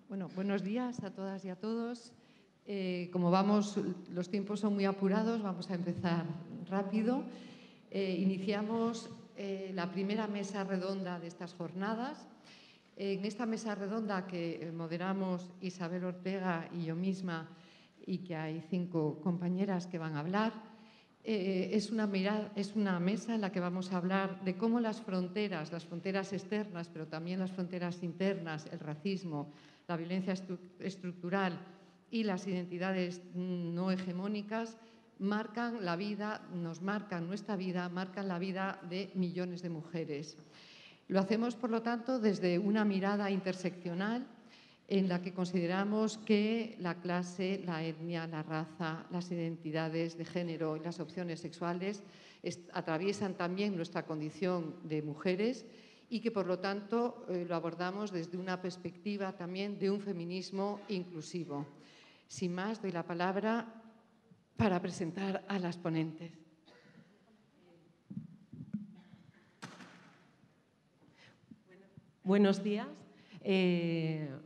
Bueno, buenos días a todas y a todos. Como los tiempos son muy apurados, vamos a empezar rápido. Iniciamos la primera mesa redonda de estas jornadas. En esta mesa redonda que moderamos Isabel Ortega y yo misma, y que hay 5 compañeras que van a hablar, es una mesa en la que vamos a hablar de cómo las fronteras externas, pero también las fronteras internas, el racismo, la violencia estructural y las identidades no hegemónicas marcan la vida, nos marcan nuestra vida, marcan la vida de millones de mujeres. Lo hacemos, por lo tanto, desde una mirada interseccional en la que consideramos que la clase, la etnia, la raza, las identidades de género y las opciones sexuales atraviesan también nuestra condición de mujeres y que, por lo tanto, lo abordamos desde una perspectiva también de un feminismo inclusivo. Sin más, doy la palabra para presentar a las ponentes. Buenos días.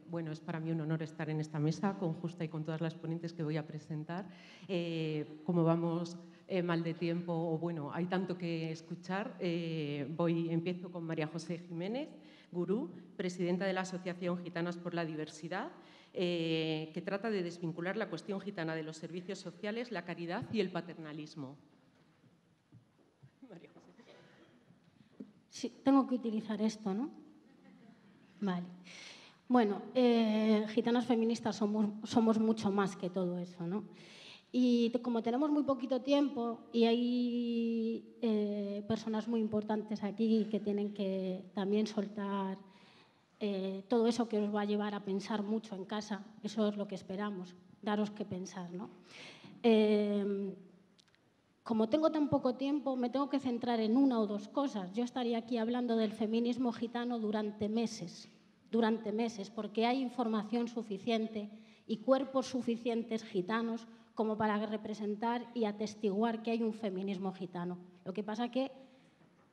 Bueno, es para mí un honor estar en esta mesa con Justa y con todas las ponentes que voy a presentar. Como vamos mal de tiempo, o bueno, hay tanto que escuchar, empiezo con María José Jiménez, gurú, presidenta de la Asociación Gitanas por la Diversidad, que trata de desvincular la cuestión gitana de los servicios sociales, la caridad y el paternalismo. María José. Sí, tengo que utilizar esto, ¿no? Vale. Bueno, gitanas feministas somos mucho más que todo eso, ¿no? Y como tenemos muy poquito tiempo y hay personas muy importantes aquí que tienen que también soltar todo eso que os va a llevar a pensar mucho en casa, eso es lo que esperamos, daros que pensar, ¿no? Como tengo tan poco tiempo, me tengo que centrar en una o dos cosas. Yo estaría aquí hablando del feminismo gitano durante meses, porque hay información suficiente y cuerpos suficientes gitanos como para representar y atestiguar que hay un feminismo gitano. Lo que pasa es que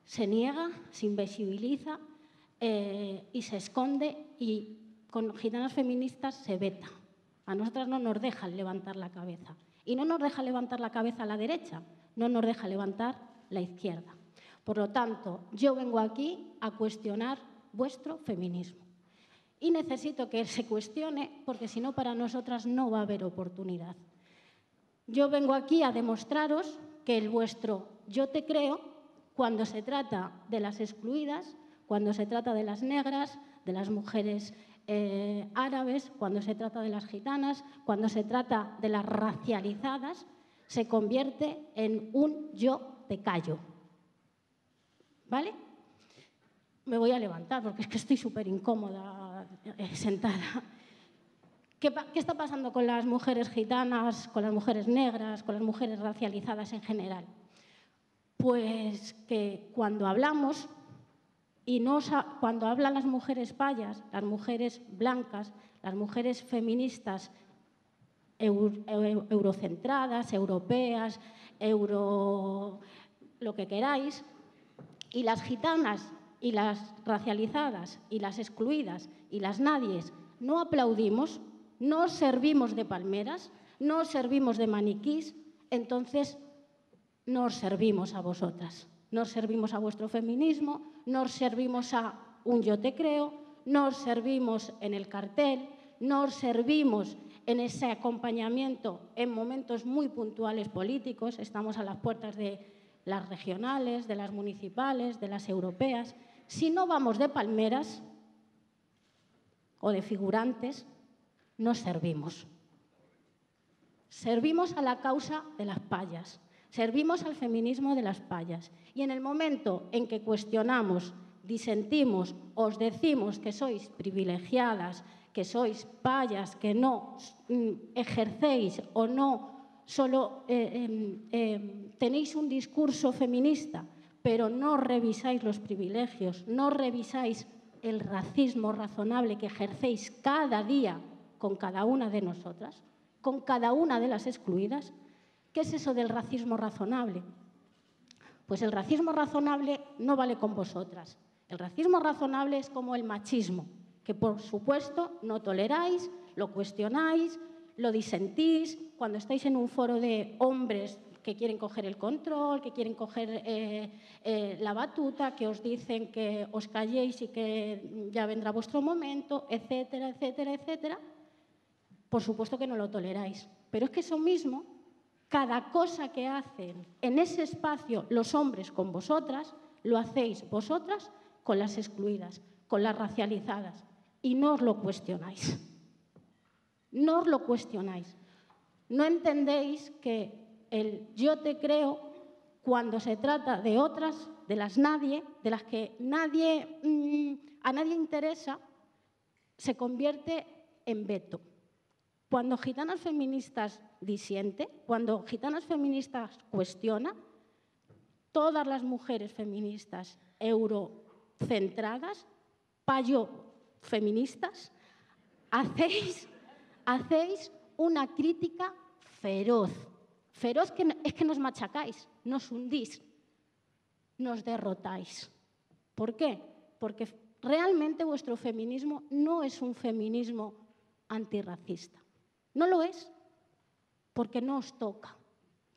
se niega, se invisibiliza y se esconde, y con gitanas feministas se veta. A nosotras no nos dejan levantar la cabeza. Y no nos deja levantar la cabeza a la derecha, no nos deja levantar la izquierda. Por lo tanto, yo vengo aquí a cuestionar vuestro feminismo. Y necesito que se cuestione, porque si no, para nosotras no va a haber oportunidad. Yo vengo aquí a demostraros que el vuestro yo te creo, cuando se trata de las excluidas, cuando se trata de las negras, de las mujeres árabes, cuando se trata de las gitanas, cuando se trata de las racializadas, se convierte en un yo te callo. ¿Vale? Me voy a levantar porque es que estoy súper incómoda sentada. ¿Qué está pasando con las mujeres gitanas, con las mujeres negras, con las mujeres racializadas en general? Pues que cuando hablamos, cuando hablan las mujeres payas, las mujeres blancas, las mujeres feministas eurocentradas, europeas, lo que queráis, y las gitanas y las racializadas y las excluidas y las nadies no aplaudimos, no servimos de palmeras, no servimos de maniquís, entonces no os servimos a vosotras, no os servimos a vuestro feminismo, no os servimos a un yo te creo, no os servimos en el cartel, no os servimos en ese acompañamiento en momentos muy puntuales políticos. Estamos a las puertas de las regionales, de las municipales, de las europeas. Si no vamos de palmeras o de figurantes, no servimos. Servimos a la causa de las payas, servimos al feminismo de las payas. Y en el momento en que cuestionamos, disentimos, os decimos que sois privilegiadas, que sois payas, que no ejercéis o no solo tenéis un discurso feminista, pero no revisáis los privilegios, no revisáis el racismo razonable que ejercéis cada día con cada una de nosotras, con cada una de las excluidas. ¿Qué es eso del racismo razonable? Pues el racismo razonable no vale con vosotras. El racismo razonable es como el machismo. que por supuesto no toleráis, lo cuestionáis, lo disentís, cuando estáis en un foro de hombres que quieren coger el control, que quieren coger la batuta, que os dicen que os calléis y que ya vendrá vuestro momento, etcétera, etcétera, etcétera. Por supuesto que no lo toleráis. Pero es que eso mismo, cada cosa que hacen en ese espacio los hombres con vosotras, lo hacéis vosotras con las excluidas, con las racializadas. Y no os lo cuestionáis. No os lo cuestionáis. No entendéis que el yo te creo, cuando se trata de otras, de las nadie, de las que a nadie interesa, se convierte en veto. Cuando Gitanas Feministas disiente, cuando Gitanas Feministas cuestiona, todas las mujeres feministas eurocentradas, feministas, hacéis una crítica feroz. Feroz es que nos machacáis, nos hundís, nos derrotáis. ¿Por qué? Porque realmente vuestro feminismo no es un feminismo antirracista. No lo es, porque no os toca,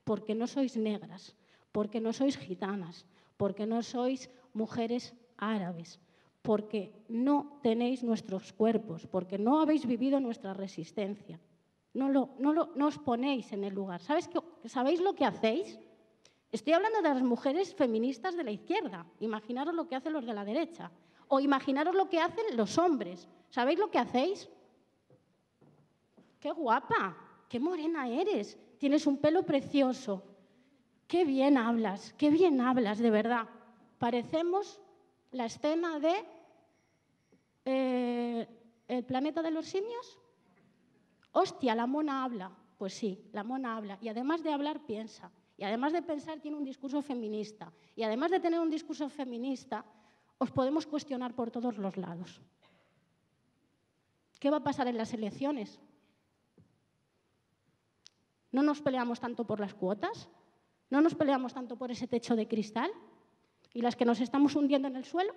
porque no sois negras, porque no sois gitanas, porque no sois mujeres árabes, porque no tenéis nuestros cuerpos, porque no habéis vivido nuestra resistencia. No os ponéis en el lugar. ¿Sabéis lo que hacéis? Estoy hablando de las mujeres feministas de la izquierda. Imaginaros lo que hacen los de la derecha. O imaginaros lo que hacen los hombres. ¿Sabéis lo que hacéis? ¡Qué guapa! ¡Qué morena eres! Tienes un pelo precioso. ¡Qué bien hablas! ¡Qué bien hablas, de verdad! Parecemos la escena de ¿El planeta de los simios? ¡Hostia, la mona habla! Pues sí, la mona habla. Y además de hablar, piensa. Y además de pensar, tiene un discurso feminista. Y además de tener un discurso feminista, os podemos cuestionar por todos los lados. ¿Qué va a pasar en las elecciones? ¿No nos peleamos tanto por las cuotas? ¿No nos peleamos tanto por ese techo de cristal? ¿Y las que nos estamos hundiendo en el suelo?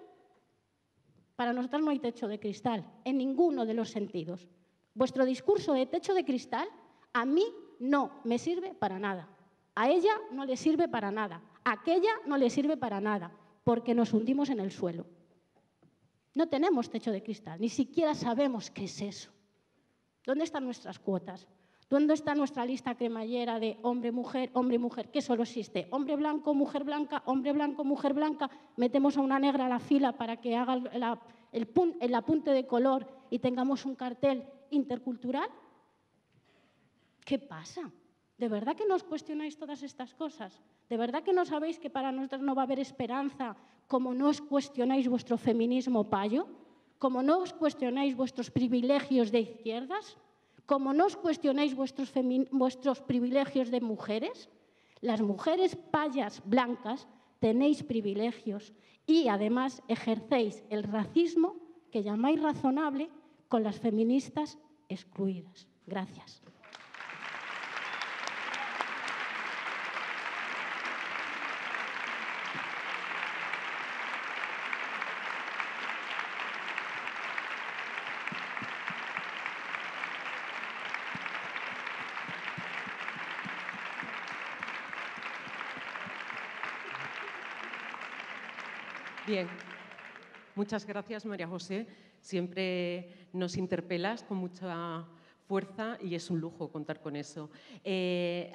Para nosotras no hay techo de cristal, en ninguno de los sentidos. Vuestro discurso de techo de cristal a mí no me sirve para nada. A ella no le sirve para nada. A aquella no le sirve para nada, porque nos hundimos en el suelo. No tenemos techo de cristal, ni siquiera sabemos qué es eso. ¿Dónde están nuestras cuotas? ¿Dónde está nuestra lista cremallera de hombre-mujer, hombre-mujer? Que solo existe hombre blanco, mujer blanca, hombre blanco, mujer blanca. Metemos a una negra a la fila para que haga el apunte de color y tengamos un cartel intercultural. ¿Qué pasa? ¿De verdad que no os cuestionáis todas estas cosas? ¿De verdad que no sabéis que para nosotros no va a haber esperanza como no os cuestionáis vuestro feminismo payo? ¿Como no os cuestionáis vuestros privilegios de izquierdas? ¿Como no os cuestionáis vuestros privilegios de mujeres? Las mujeres payas blancas tenéis privilegios y además ejercéis el racismo que llamáis razonable con las feministas excluidas. Gracias. Bien, muchas gracias, María José. Siempre nos interpelas con mucha fuerza y es un lujo contar con eso.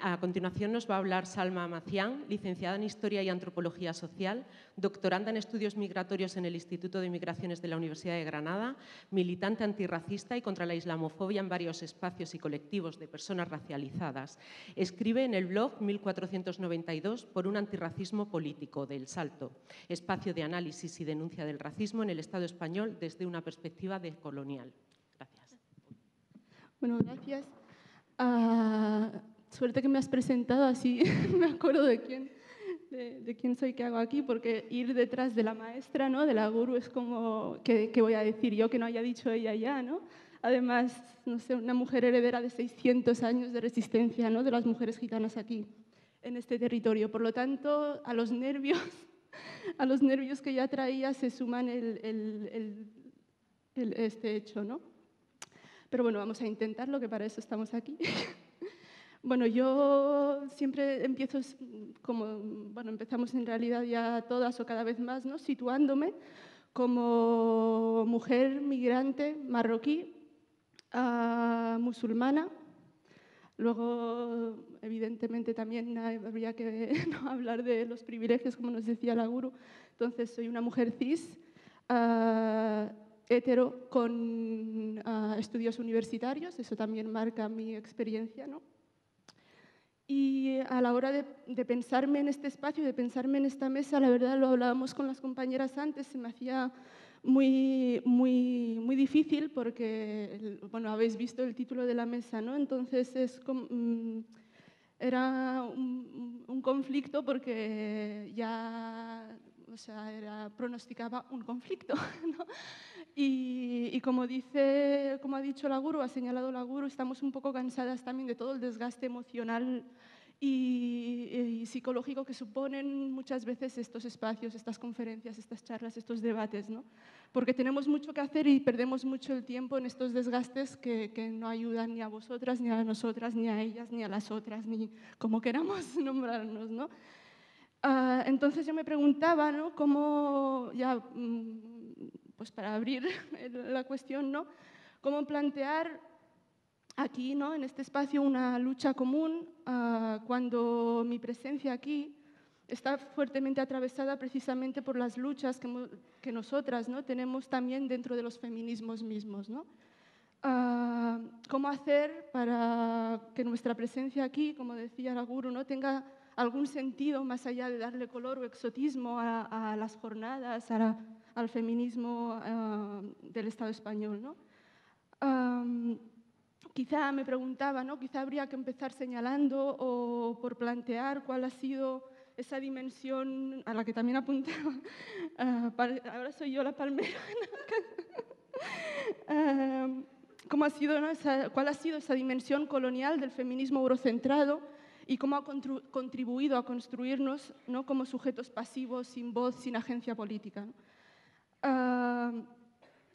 A continuación nos va a hablar Salma Macián, licenciada en Historia y Antropología Social, doctoranda en Estudios Migratorios en el Instituto de Migraciones de la Universidad de Granada, militante antirracista y contra la islamofobia en varios espacios y colectivos de personas racializadas. Escribe en el blog 1492 por un antirracismo político del Salto, espacio de análisis y denuncia del racismo en el Estado español desde una perspectiva decolonial. Gracias. Bueno, gracias. Suerte que me has presentado, así me acuerdo de quién soy, qué hago aquí, porque ir detrás de la maestra, ¿no?, de la gurú, es como, ¿qué voy a decir yo que no haya dicho ella ya, ¿no? Además, no sé, una mujer heredera de 600 años de resistencia, ¿no?, de las mujeres gitanas aquí, en este territorio. Por lo tanto, a los nervios que ya traía se suman este hecho, ¿no? Pero bueno, vamos a intentarlo, que para eso estamos aquí. Bueno, yo siempre empiezo como, bueno, empezamos en realidad ya todas o cada vez más, ¿no? Situándome como mujer migrante marroquí, musulmana. Luego, evidentemente, también habría que ¿no? hablar de los privilegios, como nos decía la gurú. Entonces, soy una mujer cis, hetero, con estudios universitarios. Eso también marca mi experiencia, ¿no? Y a la hora de pensarme en este espacio, de pensarme en esta mesa, la verdad lo hablábamos con las compañeras antes, se me hacía muy difícil porque, bueno, habéis visto el título de la mesa, ¿no? Entonces era un conflicto porque ya, o sea, pronosticaba un conflicto, ¿no? Y como ha dicho la gurú, ha señalado la gurú, estamos un poco cansadas también de todo el desgaste emocional y psicológico que suponen muchas veces estos espacios, estas conferencias, estas charlas, estos debates, ¿no? Porque tenemos mucho que hacer y perdemos mucho el tiempo en estos desgastes que no ayudan ni a vosotras, ni a nosotras, ni a ellas, ni a las otras, ni como queramos nombrarnos, ¿no? Entonces yo me preguntaba, ¿no? Cómo, ya, pues para abrir la cuestión, ¿no? Cómo plantear aquí, ¿no? En este espacio, una lucha común cuando mi presencia aquí está fuertemente atravesada precisamente por las luchas que nosotras, ¿no? tenemos también dentro de los feminismos mismos, ¿no? ¿Cómo hacer para que nuestra presencia aquí, como decía la gurú, ¿no? tenga algún sentido más allá de darle color o exotismo a las jornadas, al feminismo del Estado español, ¿no? Quizá me preguntaba, ¿no? Quizá habría que empezar señalando o por plantear cuál ha sido esa dimensión a la que también apuntaba. Ahora soy yo la palmera. ¿Cómo ha sido, ¿no? ¿Cuál ha sido esa dimensión colonial del feminismo eurocentrado y cómo ha contribuido a construirnos, ¿no? como sujetos pasivos, sin voz, sin agencia política, ¿no?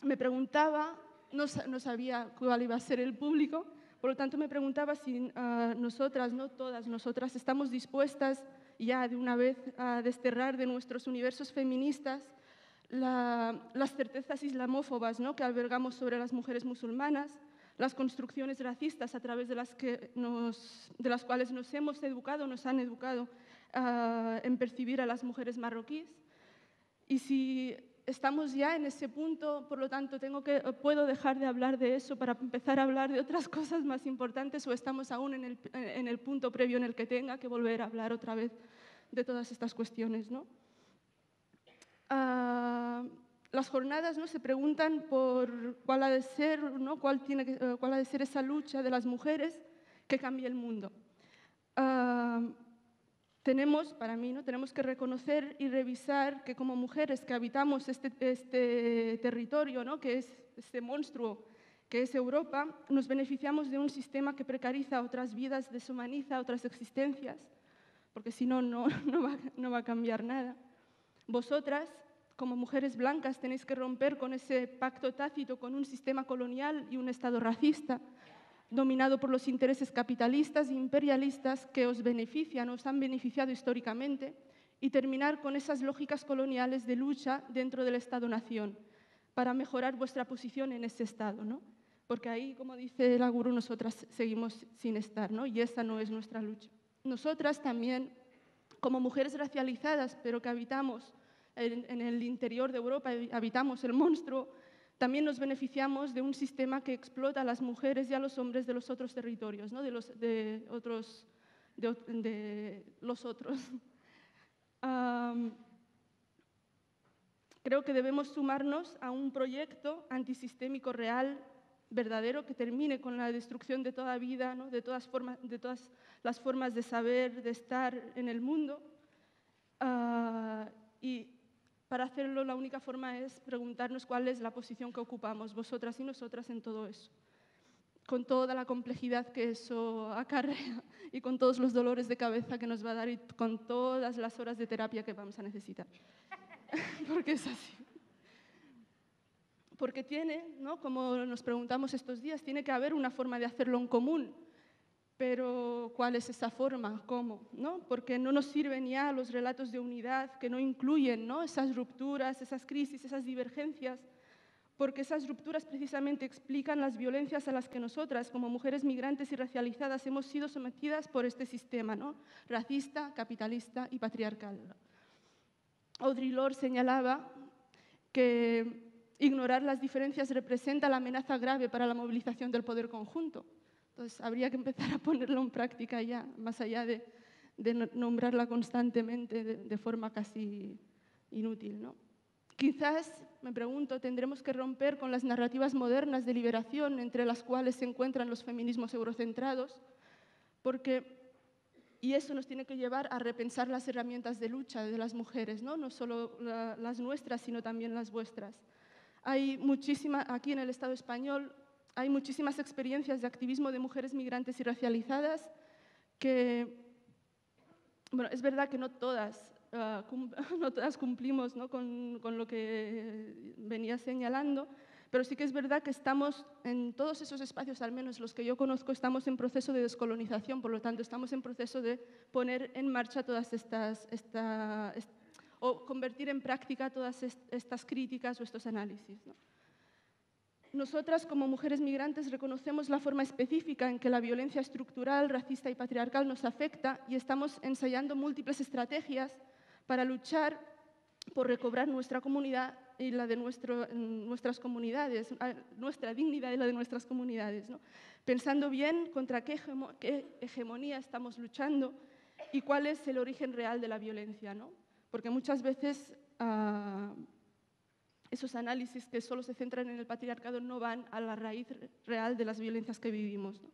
Me preguntaba, no sabía cuál iba a ser el público, por lo tanto me preguntaba si nosotras, no todas nosotras, estamos dispuestas ya de una vez a desterrar de nuestros universos feministas las certezas islamófobas, ¿no? que albergamos sobre las mujeres musulmanas, las construcciones racistas a través de las cuales nos hemos educado, nos han educado en percibir a las mujeres marroquíes. Y si estamos ya en ese punto, por lo tanto, puedo dejar de hablar de eso para empezar a hablar de otras cosas más importantes, o estamos aún en el punto previo en el que tenga que volver a hablar otra vez de todas estas cuestiones, ¿no? Las jornadas, ¿no? se preguntan por cuál ha de ser, ¿no? cuál ha de ser esa lucha de las mujeres que cambie el mundo. Para mí, ¿no? tenemos que reconocer y revisar que como mujeres que habitamos este territorio, ¿no? que es este monstruo que es Europa, nos beneficiamos de un sistema que precariza otras vidas, deshumaniza otras existencias, porque si no, no va a cambiar nada. Vosotras, como mujeres blancas, tenéis que romper con ese pacto tácito con un sistema colonial y un Estado racista, dominado por los intereses capitalistas e imperialistas que os benefician, os han beneficiado históricamente, y terminar con esas lógicas coloniales de lucha dentro del Estado-nación para mejorar vuestra posición en ese Estado, ¿no? Porque ahí, como dice la gurú, nosotras seguimos sin estar, ¿no? Y esa no es nuestra lucha. Nosotras también, como mujeres racializadas, pero que habitamos en el interior de Europa, habitamos el monstruo, también nos beneficiamos de un sistema que explota a las mujeres y a los hombres de los otros territorios, ¿no? de los otros. Creo que debemos sumarnos a un proyecto antisistémico real, verdadero, que termine con la destrucción de toda vida, ¿no? de todas las formas de saber, de estar en el mundo. Y para hacerlo, la única forma es preguntarnos cuál es la posición que ocupamos, vosotras y nosotras, en todo eso, con toda la complejidad que eso acarrea y con todos los dolores de cabeza que nos va a dar y con todas las horas de terapia que vamos a necesitar. Porque es así. porque tiene, ¿no?, como nos preguntamos estos días, tiene que haber una forma de hacerlo en común. Pero ¿cuál es esa forma? ¿Cómo? ¿No? Porque no nos sirven ya los relatos de unidad que no incluyen, ¿no?, esas rupturas, esas crisis, esas divergencias, porque esas rupturas precisamente explican las violencias a las que nosotras, como mujeres migrantes y racializadas, hemos sido sometidas por este sistema, ¿no?, racista, capitalista y patriarcal. Audre Lorde señalaba que ignorar las diferencias representa la amenaza grave para la movilización del poder conjunto. Entonces, habría que empezar a ponerlo en práctica ya, más allá de nombrarla constantemente de forma casi inútil, ¿no? Quizás, me pregunto, tendremos que romper con las narrativas modernas de liberación entre las cuales se encuentran los feminismos eurocentrados, y eso nos tiene que llevar a repensar las herramientas de lucha de las mujeres, no solo las nuestras, sino también las vuestras. Aquí en el Estado español hay muchísimas experiencias de activismo de mujeres migrantes y racializadas que, bueno, es verdad que no todas cumplimos, ¿no?, con lo que venía señalando, pero sí que es verdad que estamos en todos esos espacios, al menos los que yo conozco, estamos en proceso de descolonización, por lo tanto estamos en proceso de poner en marcha todas o convertir en práctica todas estas críticas o estos análisis, ¿no? Nosotras, como mujeres migrantes, reconocemos la forma específica en que la violencia estructural, racista y patriarcal nos afecta y estamos ensayando múltiples estrategias para luchar por recobrar nuestra comunidad y la de nuestras comunidades, nuestra dignidad y la de nuestras comunidades, ¿no?, pensando bien contra qué hegemonía estamos luchando y cuál es el origen real de la violencia, ¿no? Porque muchas veces esos análisis que solo se centran en el patriarcado no van a la raíz real de las violencias que vivimos, ¿no?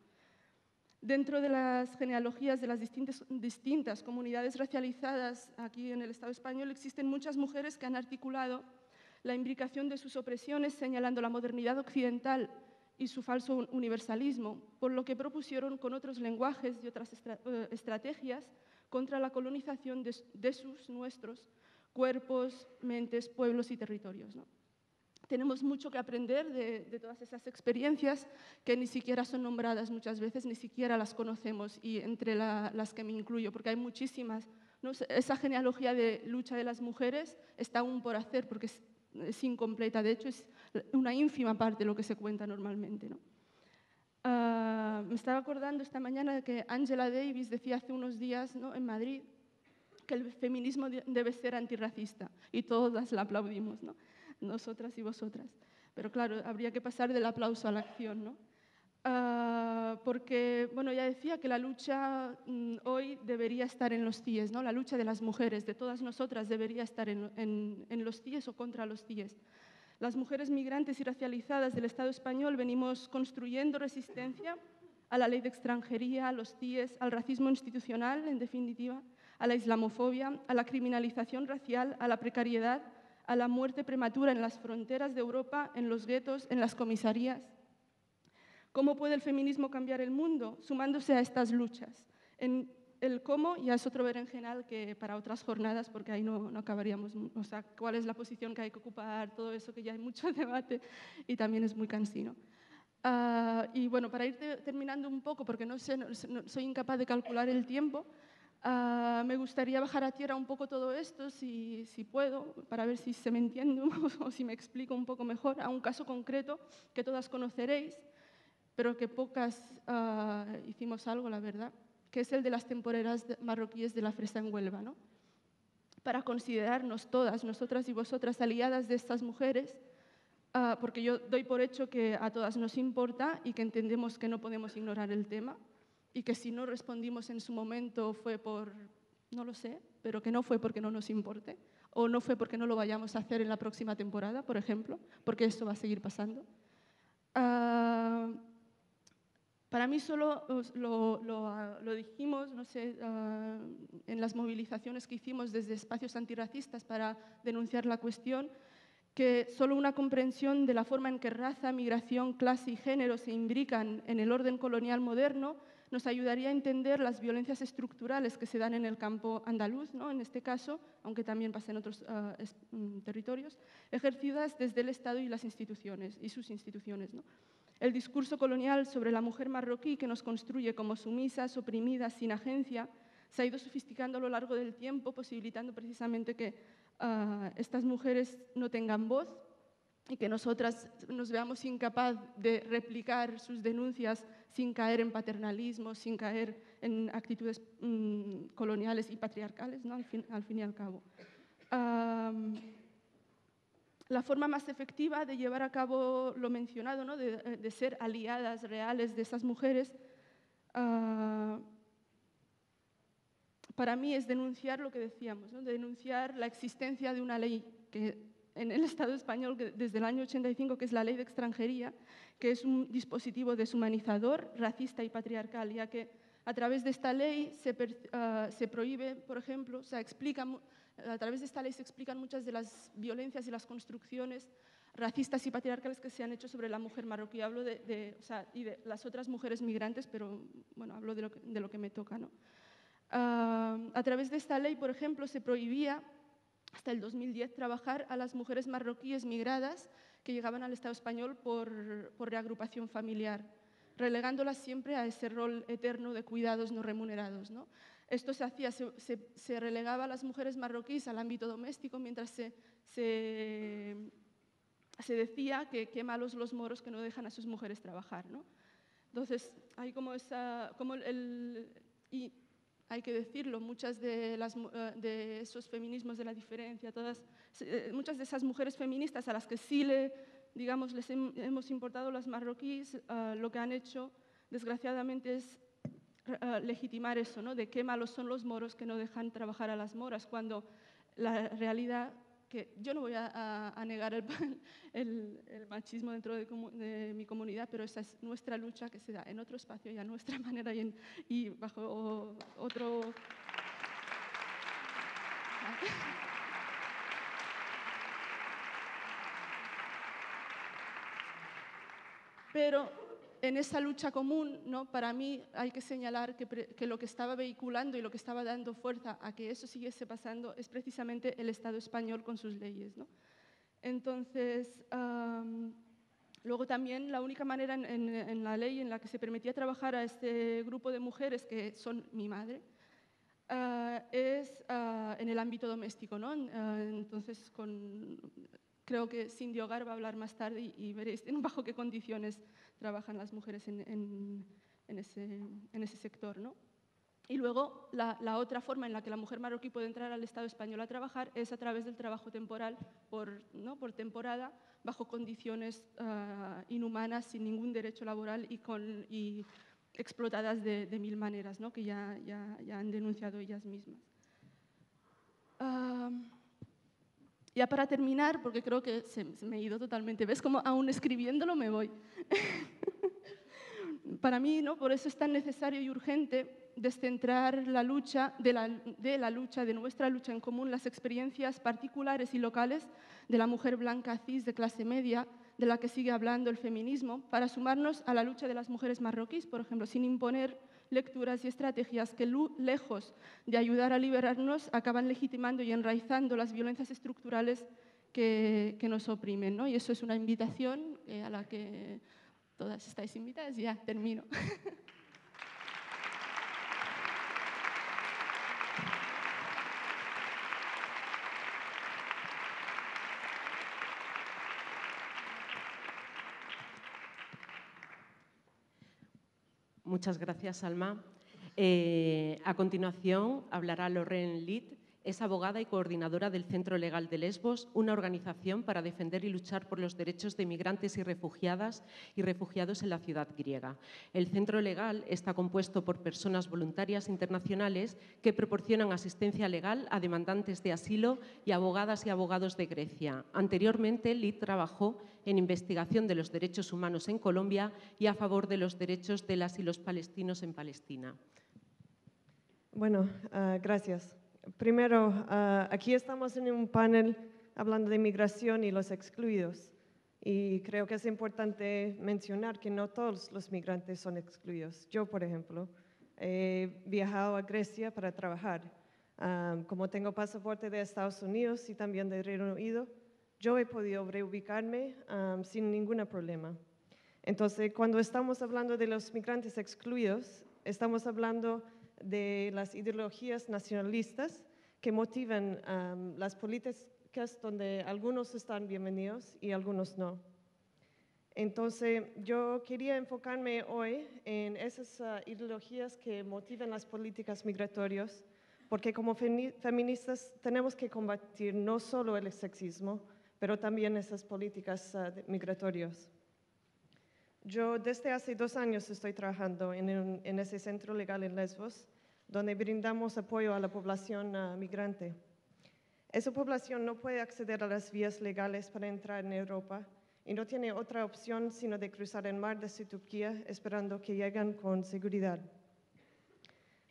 Dentro de las genealogías de las distintas comunidades racializadas aquí en el Estado español existen muchas mujeres que han articulado la imbricación de sus opresiones señalando la modernidad occidental y su falso universalismo, por lo que propusieron con otros lenguajes y otras estrategias contra la colonización de nuestros cuerpos, mentes, pueblos y territorios, ¿no? Tenemos mucho que aprender de todas esas experiencias que ni siquiera son nombradas muchas veces, ni siquiera las conocemos, y entre las que me incluyo, porque hay muchísimas, ¿no? Esa genealogía de lucha de las mujeres está aún por hacer, porque es incompleta, de hecho es una ínfima parte de lo que se cuenta normalmente, ¿no? Me estaba acordando esta mañana de que Angela Davis decía hace unos días, ¿no?, en Madrid, que el feminismo debe ser antirracista, y todas la aplaudimos, ¿no?, nosotras y vosotras. Pero claro, habría que pasar del aplauso a la acción, ¿no? Porque, bueno, ya decía que la lucha hoy debería estar en los CIES, ¿no? La lucha de las mujeres, de todas nosotras, debería estar en los CIES o contra los CIES. Las mujeres migrantes y racializadas del Estado español venimos construyendo resistencia a la ley de extranjería, a los CIES, al racismo institucional, en definitiva, a la islamofobia, a la criminalización racial, a la precariedad, a la muerte prematura en las fronteras de Europa, en los guetos, en las comisarías. ¿Cómo puede el feminismo cambiar el mundo? Sumándose a estas luchas. En el cómo ya es otro berenjenal que para otras jornadas, porque ahí no acabaríamos. O sea, cuál es la posición que hay que ocupar, todo eso que ya hay mucho debate y también es muy cansino. Y bueno, para ir terminando un poco, porque no soy incapaz de calcular el tiempo, me gustaría bajar a tierra un poco todo esto, si puedo, para ver si se me entiende o si me explico un poco mejor, a un caso concreto que todas conoceréis, pero que pocas hicimos algo, la verdad, que es el de las temporeras marroquíes de la Fresa en Huelva, ¿no? Para considerarnos todas, nosotras y vosotras, aliadas de estas mujeres, porque yo doy por hecho que a todas nos importa y que entendemos que no podemos ignorar el tema, y que si no respondimos en su momento fue por, no lo sé, pero que no fue porque no nos importe, o no fue porque no lo vayamos a hacer en la próxima temporada, por ejemplo, porque esto va a seguir pasando. Para mí solo lo dijimos, no sé, en las movilizaciones que hicimos desde espacios antirracistas para denunciar la cuestión, que solo una comprensión de la forma en que raza, migración, clase y género se imbrican en el orden colonial moderno nos ayudaría a entender las violencias estructurales que se dan en el campo andaluz, ¿no? En este caso, aunque también pasa en otros territorios, ejercidas desde el Estado y las instituciones, y sus instituciones, ¿no? El discurso colonial sobre la mujer marroquí, que nos construye como sumisas, oprimidas, sin agencia, se ha ido sofisticando a lo largo del tiempo, posibilitando precisamente que estas mujeres no tengan voz y que nosotras nos veamos incapaz de replicar sus denuncias sin caer en paternalismo, sin caer en actitudes coloniales y patriarcales, ¿no? al fin y al cabo. La forma más efectiva de llevar a cabo lo mencionado, ¿no? de ser aliadas reales de esas mujeres, para mí es denunciar lo que decíamos, ¿no? Denunciar la existencia de una ley que en el Estado español desde el año 85, que es la Ley de Extranjería, que es un dispositivo deshumanizador, racista y patriarcal, ya que a través de esta ley se prohíbe, por ejemplo, a través de esta ley se explican muchas de las violencias y las construcciones racistas y patriarcales que se han hecho sobre la mujer marroquí. Hablo y de las otras mujeres migrantes, pero bueno, hablo de lo que me toca, ¿no? A través de esta ley, por ejemplo, se prohibía hasta el 2010 trabajar a las mujeres marroquíes migradas que llegaban al Estado español por reagrupación familiar, relegándolas siempre a ese rol eterno de cuidados no remunerados, ¿no? Esto se hacía, se relegaba a las mujeres marroquíes al ámbito doméstico, mientras se decía que qué malos los moros que no dejan a sus mujeres trabajar, ¿no? Entonces, hay y hay que decirlo, muchas de esos feminismos de la diferencia, muchas de esas mujeres feministas a las que sí les hemos importado las marroquíes, lo que han hecho, desgraciadamente, es legitimar eso, ¿no? De qué malos son los moros que no dejan trabajar a las moras, cuando la realidad, que yo no voy a negar el machismo dentro de mi comunidad, pero esa es nuestra lucha que se da en otro espacio y a nuestra manera y bajo otro... Pero en esa lucha común, ¿no? Para mí hay que señalar que lo que estaba vehiculando y lo que estaba dando fuerza a que eso siguiese pasando es precisamente el Estado español con sus leyes, ¿no? Entonces, luego también la única manera en la ley en la que se permitía trabajar a este grupo de mujeres, que son mi madre, es en el ámbito doméstico, ¿no? Entonces, creo que Cindy Hogar va a hablar más tarde y veréis bajo qué condiciones trabajan las mujeres en ese sector, ¿no? Y luego, la otra forma en la que la mujer marroquí puede entrar al Estado español a trabajar es a través del trabajo temporal por temporada, bajo condiciones inhumanas, sin ningún derecho laboral y explotadas de mil maneras, ¿no? Que ya han denunciado ellas mismas. Ya para terminar, porque creo que se me ha ido totalmente, ¿ves? Como aún escribiéndolo me voy. Para mí, ¿no? Por eso es tan necesario y urgente descentrar la lucha de nuestra lucha en común, las experiencias particulares y locales de la mujer blanca cis de clase media, de la que sigue hablando el feminismo, para sumarnos a la lucha de las mujeres marroquíes, por ejemplo, sin imponer lecturas y estrategias que, lejos de ayudar a liberarnos, acaban legitimando y enraizando las violencias estructurales que nos oprimen, ¿no? Y eso es una invitación a la que todas estáis invitadas. Ya termino. Muchas gracias, Alma. A continuación hablará Lorraine Litt. Es abogada y coordinadora del Centro Legal de Lesbos, una organización para defender y luchar por los derechos de migrantes y refugiadas y refugiados en la ciudad griega. El Centro Legal está compuesto por personas voluntarias internacionales que proporcionan asistencia legal a demandantes de asilo y abogadas y abogados de Grecia. Anteriormente, Litt trabajó en investigación de los derechos humanos en Colombia y a favor de los derechos de las y los palestinos en Palestina. Bueno, gracias. Primero, aquí estamos en un panel hablando de migración y los excluidos. Y creo que es importante mencionar que no todos los migrantes son excluidos. Yo, por ejemplo, he viajado a Grecia para trabajar. Como tengo pasaporte de Estados Unidos y también de Reino Unido, yo he podido reubicarme sin ningún problema. Entonces, cuando estamos hablando de los migrantes excluidos, estamos hablando de las ideologías nacionalistas que motivan las políticas donde algunos están bienvenidos y algunos no. Entonces, yo quería enfocarme hoy en esas ideologías que motivan las políticas migratorias, porque como feministas tenemos que combatir no solo el sexismo, pero también esas políticas migratorias. Yo desde hace 2 años estoy trabajando en ese centro legal en Lesbos, donde brindamos apoyo a la población migrante. Esa población no puede acceder a las vías legales para entrar en Europa y no tiene otra opción sino de cruzar el mar desde Turquía esperando que lleguen con seguridad.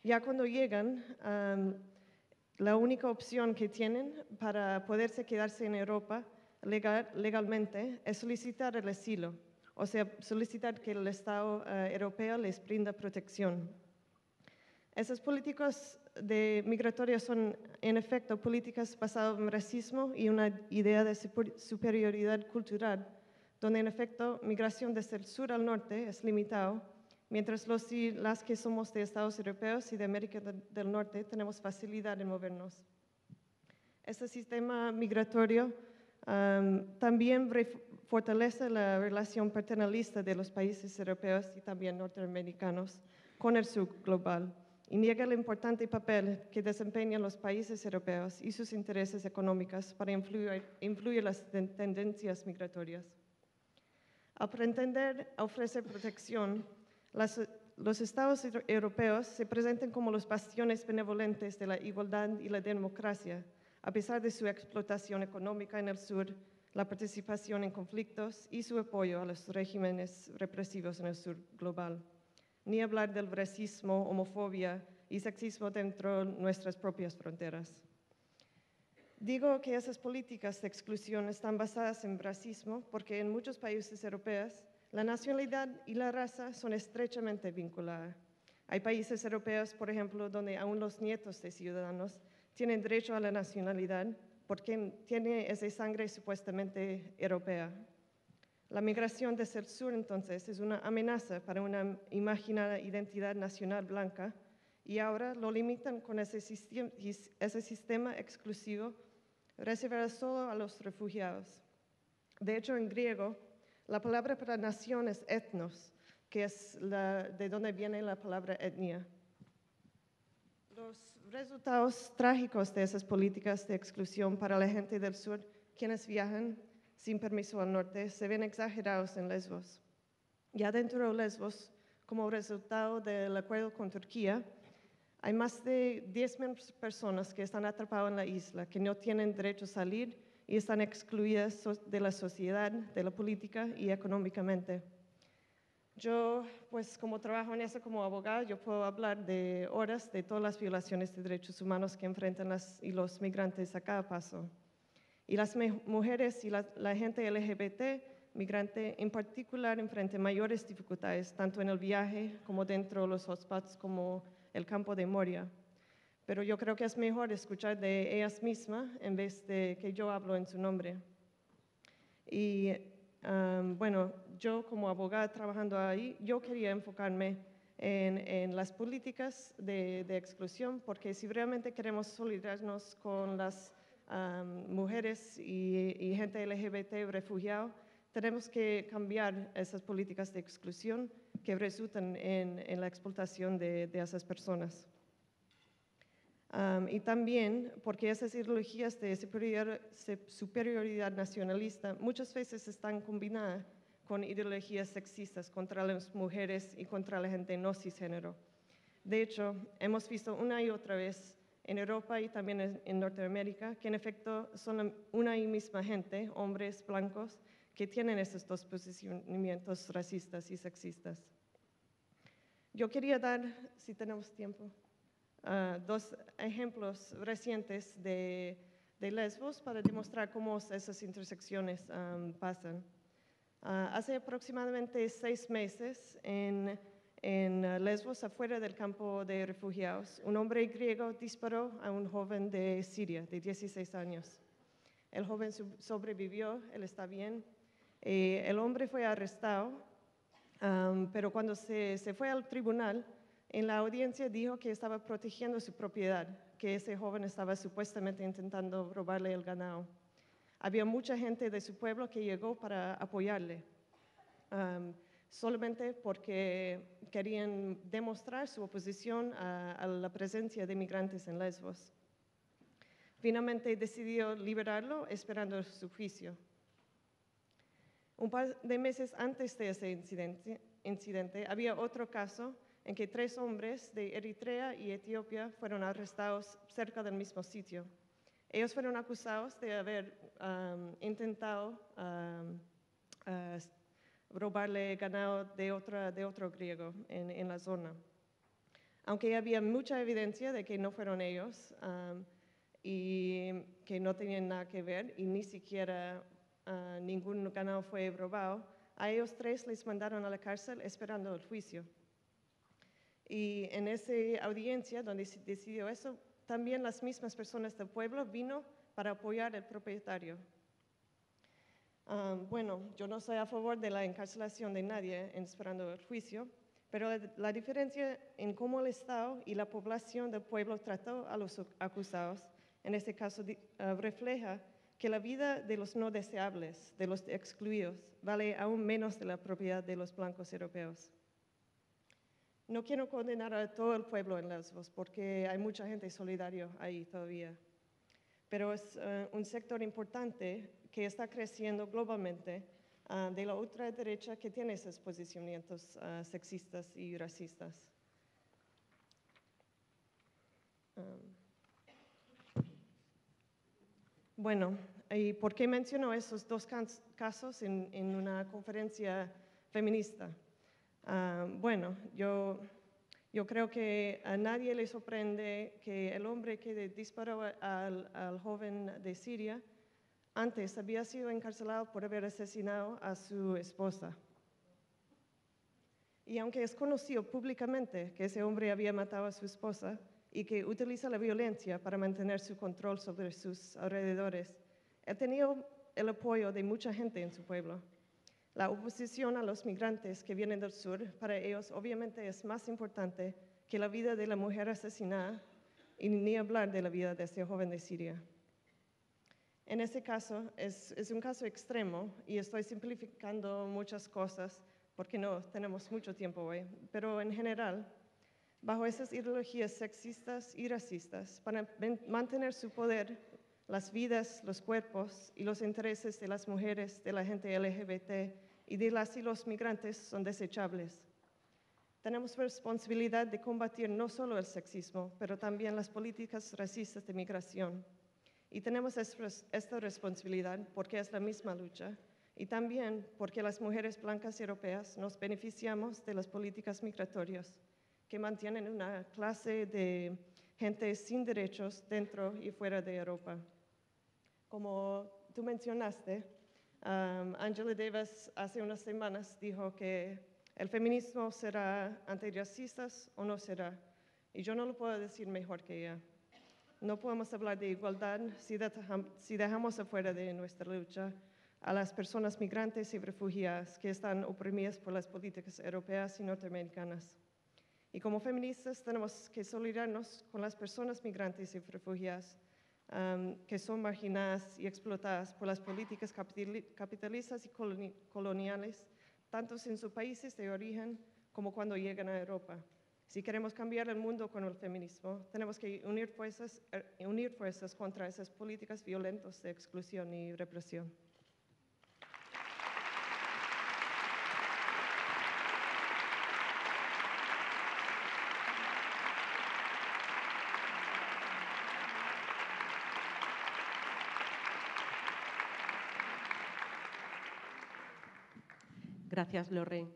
Ya cuando llegan, la única opción que tienen para poderse quedarse en Europa legalmente es solicitar el asilo, o sea, solicitar que el Estado europeo les brinda protección. Esas políticas migratorias son, en efecto, políticas basadas en racismo y una idea de superioridad cultural, donde, en efecto, migración desde el sur al norte es limitado, mientras los y las que somos de Estados europeos y de América del Norte tenemos facilidad en movernos. Este sistema migratorio también fortalece la relación paternalista de los países europeos y también norteamericanos con el sur global y niega el importante papel que desempeñan los países europeos y sus intereses económicos para influir las tendencias migratorias. Al pretender ofrecer protección, los estados europeos se presentan como los bastiones benevolentes de la igualdad y la democracia, a pesar de su explotación económica en el sur, la participación en conflictos y su apoyo a los regímenes represivos en el sur global. Ni hablar del racismo, homofobia y sexismo dentro de nuestras propias fronteras. Digo que esas políticas de exclusión están basadas en racismo porque en muchos países europeos la nacionalidad y la raza son estrechamente vinculadas. Hay países europeos, por ejemplo, donde aún los nietos de ciudadanos tienen derecho a la nacionalidad porque tienen esa sangre supuestamente europea. La migración desde el sur, entonces, es una amenaza para una imaginada identidad nacional blanca y ahora lo limitan con ese sistema exclusivo reservado solo a los refugiados. De hecho, en griego, la palabra para nación es ethnos, que es de donde viene la palabra etnia. Los resultados trágicos de esas políticas de exclusión para la gente del sur, quienes viajan sin permiso al norte, se ven exagerados en Lesbos. Ya dentro de Lesbos, como resultado del acuerdo con Turquía, hay más de 10.000 personas que están atrapadas en la isla, que no tienen derecho a salir y están excluidas de la sociedad, de la política y económicamente. Yo, pues como trabajo en eso como abogada, yo puedo hablar de horas de todas las violaciones de derechos humanos que enfrentan los migrantes a cada paso. Y las mujeres y la gente LGBT migrante en particular enfrentan mayores dificultades, tanto en el viaje como dentro de los hotspots como el campo de Moria. Pero yo creo que es mejor escuchar de ellas mismas en vez de que yo hablo en su nombre. Y bueno, yo como abogada trabajando ahí, yo quería enfocarme en las políticas de exclusión, porque si realmente queremos solidarizarnos con las mujeres y gente LGBT refugiados, tenemos que cambiar esas políticas de exclusión que resultan en la explotación de esas personas. Y también porque esas ideologías de superioridad nacionalista muchas veces están combinadas con ideologías sexistas contra las mujeres y contra la gente no cisgénero. De hecho, hemos visto una y otra vez en Europa y también en Norteamérica que en efecto son una y misma gente, hombres blancos, que tienen esos dos posicionamientos racistas y sexistas. Yo quería dar, si tenemos tiempo, 2 ejemplos recientes de Lesbos para demostrar cómo esas intersecciones pasan. Hace aproximadamente 6 meses, en Lesbos, afuera del campo de refugiados, un hombre griego disparó a un joven de Siria, de 16 años. El joven sobrevivió, él está bien. El hombre fue arrestado, pero cuando se fue al tribunal, en la audiencia dijo que estaba protegiendo su propiedad, que ese joven estaba supuestamente intentando robarle el ganado. Había mucha gente de su pueblo que llegó para apoyarle, solamente porque querían demostrar su oposición a la presencia de migrantes en Lesbos. Finalmente decidió liberarlo esperando su juicio. Un par de meses antes de ese incidente había otro caso en que 3 hombres de Eritrea y Etiopía fueron arrestados cerca del mismo sitio. Ellos fueron acusados de haber intentado robarle ganado de otro griego en la zona. Aunque había mucha evidencia de que no fueron ellos y que no tenían nada que ver y ni siquiera ningún ganado fue robado, a ellos 3 les mandaron a la cárcel esperando el juicio. Y en esa audiencia donde se decidió eso, también las mismas personas del pueblo vino para apoyar al propietario. Bueno, yo no soy a favor de la encarcelación de nadie esperando el juicio, pero la diferencia en cómo el Estado y la población del pueblo trató a los acusados, en este caso refleja que la vida de los no deseables, de los excluidos, vale aún menos de la propiedad de los blancos europeos. No quiero condenar a todo el pueblo en Lesbos porque hay mucha gente solidaria ahí todavía, pero es un sector importante que está creciendo globalmente de la ultraderecha que tiene esos posicionamientos sexistas y racistas. Bueno, ¿y por qué menciono esos 2 casos en una conferencia feminista? Bueno, yo creo que a nadie le sorprende que el hombre que disparó al joven de Siria antes había sido encarcelado por haber asesinado a su esposa. Y aunque es conocido públicamente que ese hombre había matado a su esposa y que utiliza la violencia para mantener su control sobre sus alrededores, él tenía el apoyo de mucha gente en su pueblo. La oposición a los migrantes que vienen del sur, para ellos obviamente es más importante que la vida de la mujer asesinada y ni hablar de la vida de ese joven de Siria. En ese caso, es un caso extremo y estoy simplificando muchas cosas porque no tenemos mucho tiempo hoy, pero en general, bajo esas ideologías sexistas y racistas, para mantener su poder, las vidas, los cuerpos y los intereses de las mujeres, de la gente LGBT y de las y los migrantes son desechables. Tenemos responsabilidad de combatir no solo el sexismo, pero también las políticas racistas de migración. Y tenemos esta responsabilidad porque es la misma lucha y también porque las mujeres blancas europeas nos beneficiamos de las políticas migratorias que mantienen una clase de gente sin derechos dentro y fuera de Europa. Como tú mencionaste, Angela Davis hace unas semanas dijo que el feminismo será antirracista o no será, y yo no lo puedo decir mejor que ella. No podemos hablar de igualdad si dejamos afuera de nuestra lucha a las personas migrantes y refugiadas que están oprimidas por las políticas europeas y norteamericanas. Y como feministas tenemos que solidarnos con las personas migrantes y refugiadas que son marginadas y explotadas por las políticas capitalistas y coloniales, tanto en sus países de origen como cuando llegan a Europa. Si queremos cambiar el mundo con el feminismo, tenemos que unir fuerzas contra esas políticas violentas de exclusión y represión. Gracias, Lorraine.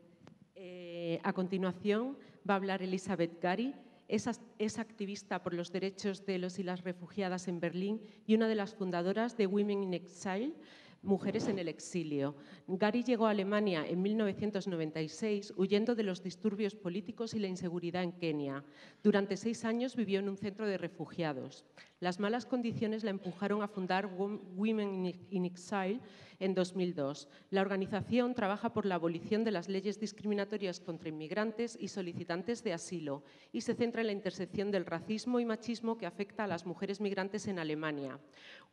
A continuación va a hablar Elizabeth Gary. Es activista por los derechos de los y las refugiadas en Berlín y una de las fundadoras de Women in Exile, Mujeres en el exilio. Gary llegó a Alemania en 1996 huyendo de los disturbios políticos y la inseguridad en Kenia. Durante 6 años vivió en un centro de refugiados. Las malas condiciones la empujaron a fundar Women in Exile en 2002. La organización trabaja por la abolición de las leyes discriminatorias contra inmigrantes y solicitantes de asilo y se centra en la intersección del racismo y machismo que afecta a las mujeres migrantes en Alemania.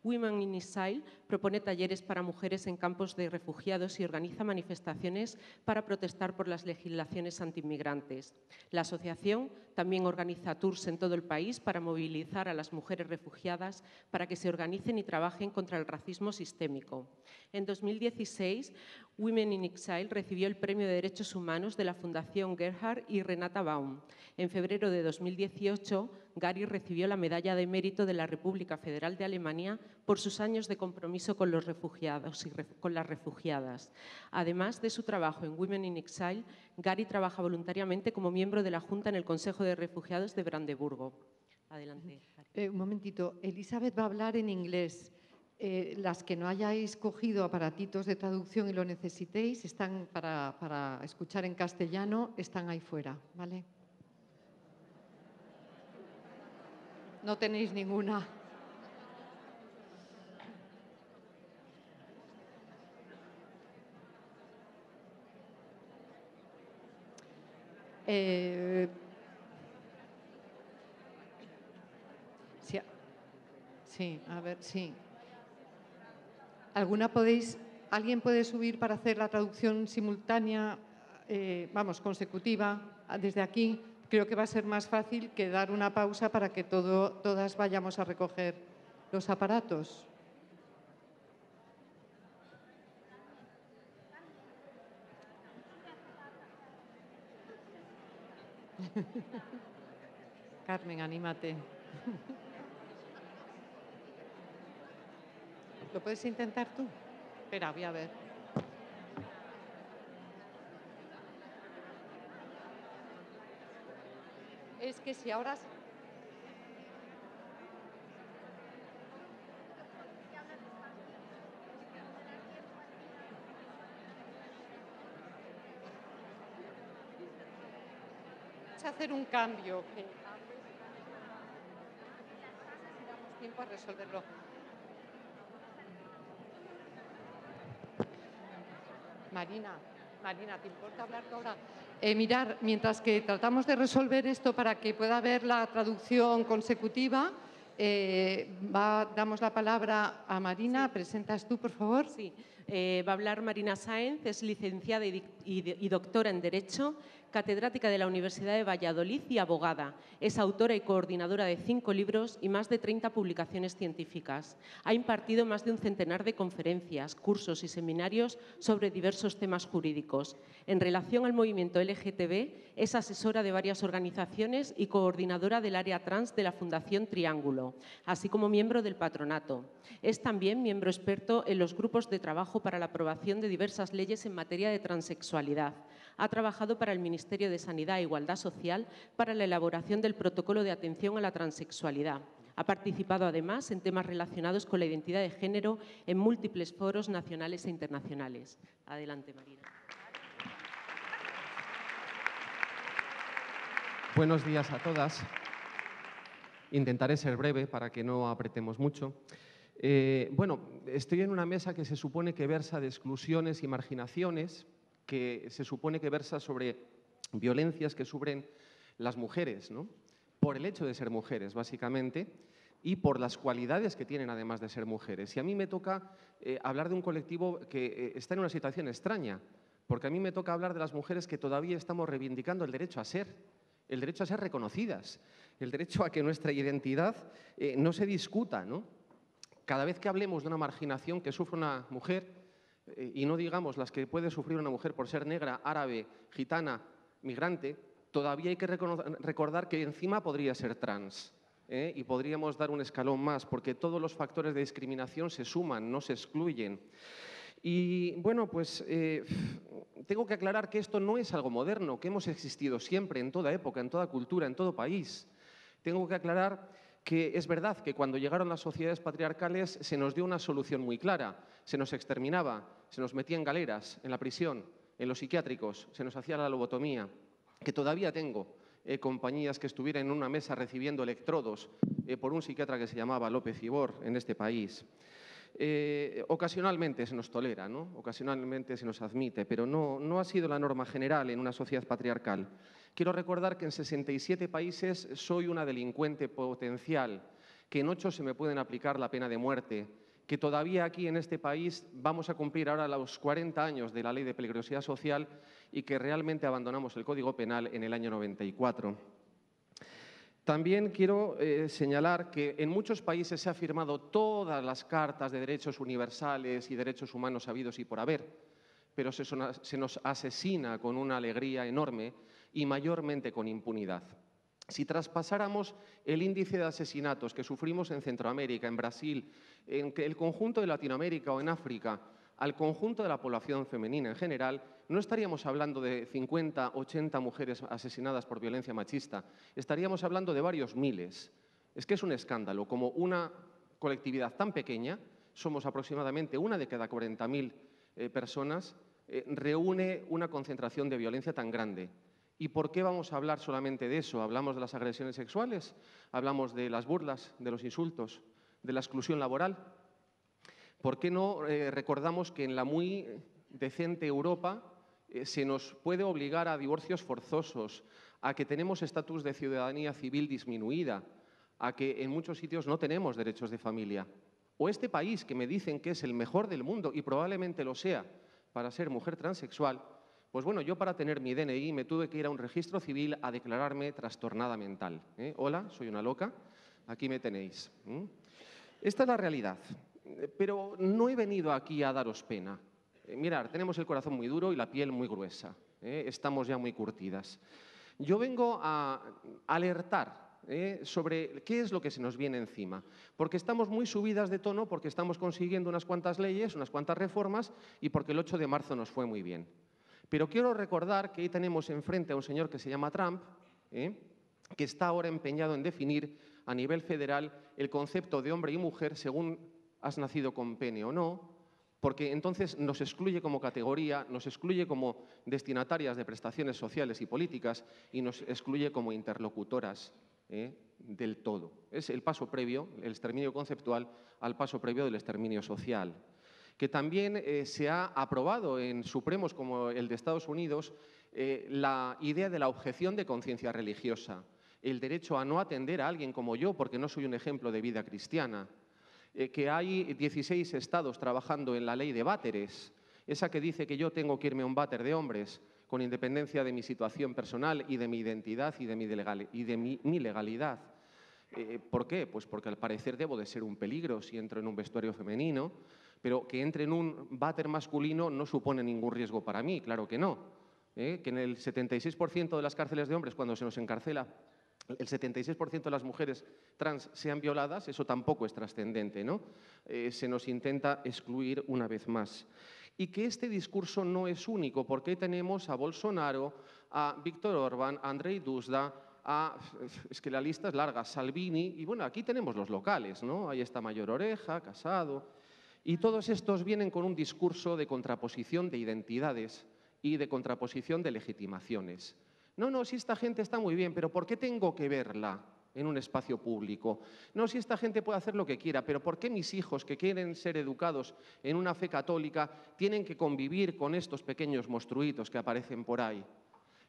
Women in Exile propone talleres para mujeres en campos de refugiados y organiza manifestaciones para protestar por las legislaciones antiinmigrantes. La asociación también organiza tours en todo el país para movilizar a las mujeres refugiadas para que se organicen y trabajen contra el racismo sistémico. En 2016, Women in Exile recibió el Premio de Derechos Humanos de la Fundación Gerhard y Renata Baum. En febrero de 2018, Gary recibió la Medalla de Mérito de la República Federal de Alemania por sus años de compromiso con los refugiados y con las refugiadas. Además de su trabajo en Women in Exile, Gary trabaja voluntariamente como miembro de la Junta en el Consejo de Refugiados de Brandeburgo. Adelante. Un momentito, Elizabeth va a hablar en inglés. Las que no hayáis cogido aparatitos de traducción y lo necesitéis, están para escuchar en castellano, están ahí fuera, ¿vale? No tenéis ninguna. Sí, a ver, sí. ¿Alguien puede subir para hacer la traducción simultánea, consecutiva, desde aquí? Creo que va a ser más fácil que dar una pausa para que todas vayamos a recoger los aparatos. Carmen, anímate. ¿Lo puedes intentar tú? Espera, voy a ver. Es que si ahora... Vamos a hacer un cambio. Que damos tiempo a resolverlo. Marina, ¿te importa hablar tú ahora? Mirar, mientras que tratamos de resolver esto para que pueda haber la traducción consecutiva, damos la palabra a Marina. Sí. ¿Presentas tú, por favor? Sí, va a hablar Marina Sáenz, es licenciada y doctora en Derecho, catedrática de la Universidad de Valladolid y abogada. Es autora y coordinadora de 5 libros y más de 30 publicaciones científicas. Ha impartido más de un centenar de conferencias, cursos y seminarios sobre diversos temas jurídicos. En relación al movimiento LGTB, es asesora de varias organizaciones y coordinadora del área trans de la Fundación Triángulo, así como miembro del patronato. Es también miembro experto en los grupos de trabajo para la aprobación de diversas leyes en materia de transexualidad. Ha trabajado para el Ministerio de Sanidad e Igualdad Social para la elaboración del protocolo de atención a la transexualidad. Ha participado además en temas relacionados con la identidad de género en múltiples foros nacionales e internacionales. Adelante, Marina. Buenos días a todas. Intentaré ser breve para que no apretemos mucho. Estoy en una mesa que se supone que versa de exclusiones y marginaciones, que se supone que versa sobre violencias que sufren las mujeres, ¿no? Por el hecho de ser mujeres, básicamente, y por las cualidades que tienen además de ser mujeres. Y a mí me toca hablar de un colectivo que está en una situación extraña, porque a mí me toca hablar de las mujeres que todavía estamos reivindicando el derecho a ser reconocidas, el derecho a que nuestra identidad no se discuta, ¿no? Cada vez que hablemos de una marginación que sufre una mujer, y no digamos las que puede sufrir una mujer por ser negra, árabe, gitana, migrante, todavía hay que recordar que encima podría ser trans, y podríamos dar un escalón más, porque todos los factores de discriminación se suman, no se excluyen. Y bueno, pues tengo que aclarar que esto no es algo moderno, que hemos existido siempre, en toda época, en toda cultura, en todo país. Tengo que aclarar que es verdad que cuando llegaron las sociedades patriarcales se nos dio una solución muy clara. Se nos exterminaba, se nos metía en galeras, en la prisión, en los psiquiátricos, se nos hacía la lobotomía, que todavía tengo compañías que estuvieran en una mesa recibiendo electrodos por un psiquiatra que se llamaba López Ibor en este país. Ocasionalmente se nos tolera, ¿no? Ocasionalmente se nos admite, pero no ha sido la norma general en una sociedad patriarcal. Quiero recordar que en 67 países soy una delincuente potencial, que en 8 se me pueden aplicar la pena de muerte, que todavía aquí en este país vamos a cumplir ahora los 40 años de la Ley de Peligrosidad Social y que realmente abandonamos el Código Penal en el año 94. También quiero señalar que en muchos países se han firmado todas las cartas de derechos universales y derechos humanos habidos y por haber, pero se nos asesina con una alegría enorme y mayormente con impunidad. Si traspasáramos el índice de asesinatos que sufrimos en Centroamérica, en Brasil, en el conjunto de Latinoamérica o en África, al conjunto de la población femenina en general, no estaríamos hablando de 50, 80 mujeres asesinadas por violencia machista, estaríamos hablando de varios miles. Es que es un escándalo, como una colectividad tan pequeña, somos aproximadamente una de cada 40.000 personas, reúne una concentración de violencia tan grande. ¿Y por qué vamos a hablar solamente de eso? ¿Hablamos de las agresiones sexuales? ¿Hablamos de las burlas, de los insultos, de la exclusión laboral? ¿Por qué no recordamos que en la muy decente Europa se nos puede obligar a divorcios forzosos, a que tenemos estatus de ciudadanía civil disminuida, a que en muchos sitios no tenemos derechos de familia? O este país, que me dicen que es el mejor del mundo y probablemente lo sea para ser mujer transexual, pues bueno, yo para tener mi DNI me tuve que ir a un registro civil a declararme trastornada mental. Hola, soy una loca, aquí me tenéis. Esta es la realidad, pero no he venido aquí a daros pena. Mirad, tenemos el corazón muy duro y la piel muy gruesa, estamos ya muy curtidas. Yo vengo a alertar sobre qué es lo que se nos viene encima, porque estamos muy subidas de tono, porque estamos consiguiendo unas cuantas leyes, unas cuantas reformas y porque el 8 de marzo nos fue muy bien. Pero quiero recordar que ahí tenemos enfrente a un señor que se llama Trump, que está ahora empeñado en definir a nivel federal el concepto de hombre y mujer según has nacido con pene o no, porque entonces nos excluye como categoría, nos excluye como destinatarias de prestaciones sociales y políticas y nos excluye como interlocutoras del todo. Es el paso previo, el exterminio conceptual, al paso previo del exterminio social. Que también se ha aprobado en Supremos como el de Estados Unidos la idea de la objeción de conciencia religiosa, el derecho a no atender a alguien como yo porque no soy un ejemplo de vida cristiana, que hay 16 estados trabajando en la ley de váteres, esa que dice que yo tengo que irme a un váter de hombres con independencia de mi situación personal y de mi identidad y de mi legalidad. ¿Por qué? Pues porque al parecer debo de ser un peligro si entro en un vestuario femenino, pero que entre en un váter masculino no supone ningún riesgo para mí, claro que no. Que en el 76% de las cárceles de hombres, cuando se nos encarcela, el 76% de las mujeres trans sean violadas, eso tampoco es trascendente, ¿no? Se nos intenta excluir una vez más. Y que este discurso no es único, porque tenemos a Bolsonaro, a Víctor Orbán, a Andrzej Duda, es que la lista es larga, Salvini, y bueno, aquí tenemos los locales, ¿no? Ahí está Mayor Oreja, Casado, y todos estos vienen con un discurso de contraposición de identidades y de contraposición de legitimaciones. No, si esta gente está muy bien, pero ¿por qué tengo que verla en un espacio público? No, si esta gente puede hacer lo que quiera, pero ¿por qué mis hijos que quieren ser educados en una fe católica tienen que convivir con estos pequeños monstruitos que aparecen por ahí?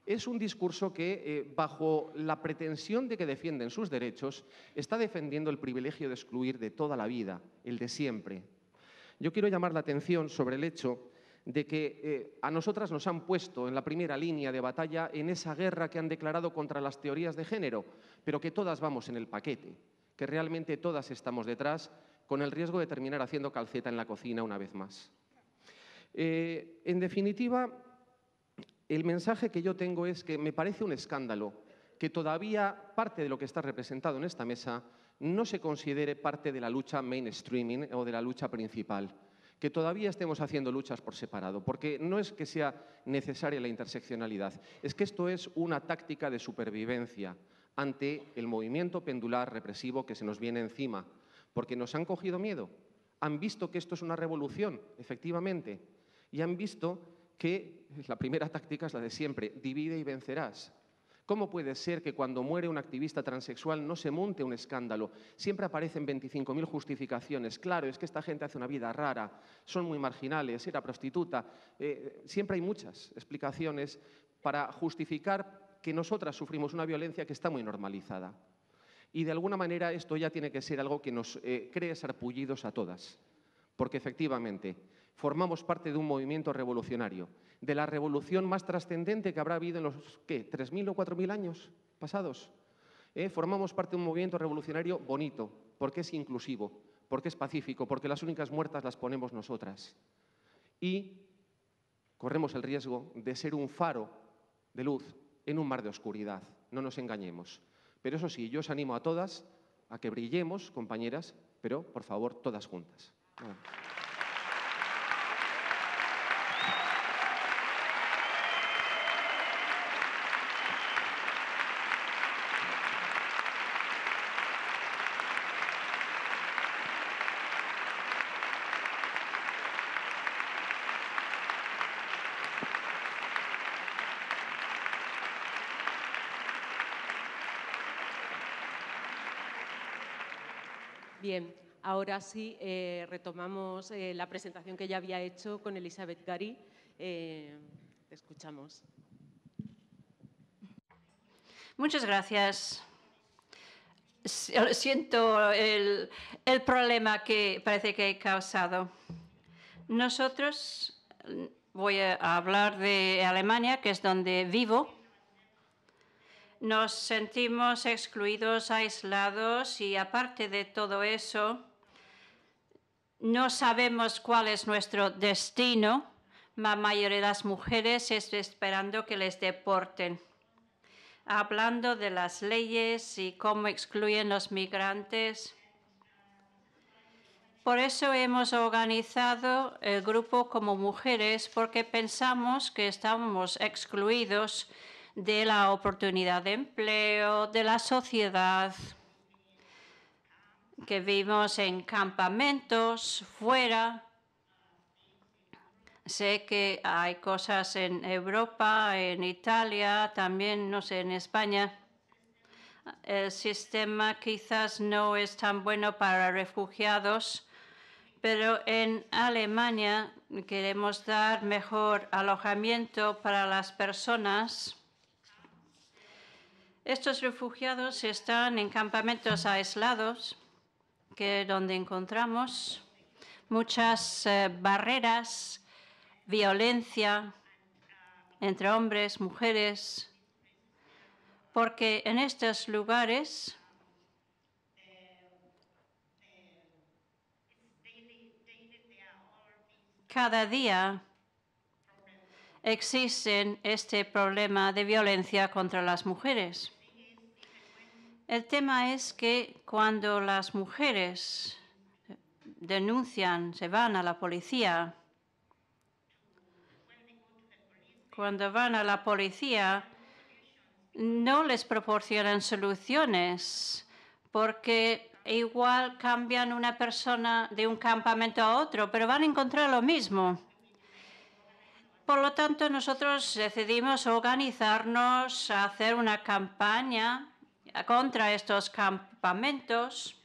Es un discurso que, bajo la pretensión de que defienden sus derechos, está defendiendo el privilegio de excluir de toda la vida, el de siempre. Yo quiero llamar la atención sobre el hecho de que a nosotras nos han puesto en la primera línea de batalla en esa guerra que han declarado contra las teorías de género, pero que todas vamos en el paquete, que realmente todas estamos detrás, con el riesgo de terminar haciendo calceta en la cocina una vez más. En definitiva, el mensaje que yo tengo es que me parece un escándalo que todavía parte de lo que está representado en esta mesa no se considere parte de la lucha mainstreaming o de la lucha principal, que todavía estemos haciendo luchas por separado, porque no es que sea necesaria la interseccionalidad, es que esto es una táctica de supervivencia ante el movimiento pendular represivo que se nos viene encima, porque nos han cogido miedo. Han visto que esto es una revolución, efectivamente, y han visto que la primera táctica es la de siempre, divide y vencerás. ¿Cómo puede ser que cuando muere un activista transexual no se monte un escándalo? Siempre aparecen 25.000 justificaciones. Claro, es que esta gente hace una vida rara, son muy marginales, era prostituta. Siempre hay muchas explicaciones para justificar que nosotras sufrimos una violencia que está muy normalizada. Y de alguna manera esto ya tiene que ser algo que nos cree sarpullidos a todas. Porque efectivamente formamos parte de un movimiento revolucionario, de la revolución más trascendente que habrá habido en los, ¿qué?, 3.000 o 4.000 años pasados. Formamos parte de un movimiento revolucionario bonito, porque es inclusivo, porque es pacífico, porque las únicas muertas las ponemos nosotras. Y corremos el riesgo de ser un faro de luz en un mar de oscuridad, no nos engañemos. Pero eso sí, yo os animo a todas a que brillemos, compañeras, pero por favor, todas juntas. Nada. Bien, ahora sí retomamos la presentación que ya había hecho con Elizabeth Gary. Te escuchamos. Muchas gracias. Siento el problema que parece que he causado. Nosotros, voy a hablar de Alemania, que es donde vivo. Nos sentimos excluidos, aislados y aparte de todo eso, no sabemos cuál es nuestro destino. La mayoría de las mujeres están esperando que les deporten. Hablando de las leyes y cómo excluyen los migrantes. Por eso hemos organizado el grupo como mujeres, porque pensamos que estamos excluidos de la oportunidad de empleo, de la sociedad, que vivimos en campamentos, fuera. Sé que hay cosas en Europa, en Italia, también, no sé, en España. El sistema quizás no es tan bueno para refugiados, pero en Alemania queremos dar mejor alojamiento para las personas. Estos refugiados están en campamentos aislados, donde encontramos muchas barreras, violencia entre hombres, mujeres, porque en estos lugares cada día existe este problema de violencia contra las mujeres. El tema es que cuando las mujeres denuncian, se van a la policía, cuando van a la policía, no les proporcionan soluciones, porque igual cambian una persona de un campamento a otro, pero van a encontrar lo mismo. Por lo tanto, nosotros decidimos organizarnos, a hacer una campaña contra estos campamentos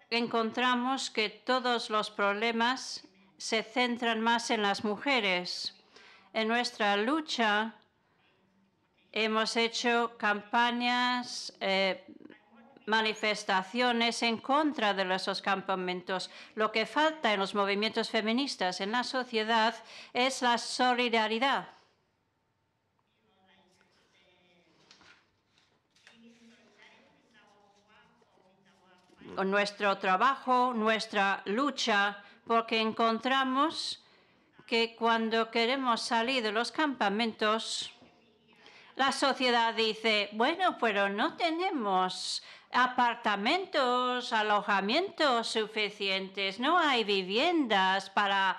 encontramos que todos los problemas se centran más en las mujeres. En nuestra lucha hemos hecho campañas, manifestaciones en contra de esos campamentos. Lo que falta en los movimientos feministas en la sociedad es la solidaridad. Con nuestro trabajo, nuestra lucha, porque encontramos que cuando queremos salir de los campamentos, la sociedad dice, bueno, pero no tenemos apartamentos, alojamientos suficientes, no hay viviendas para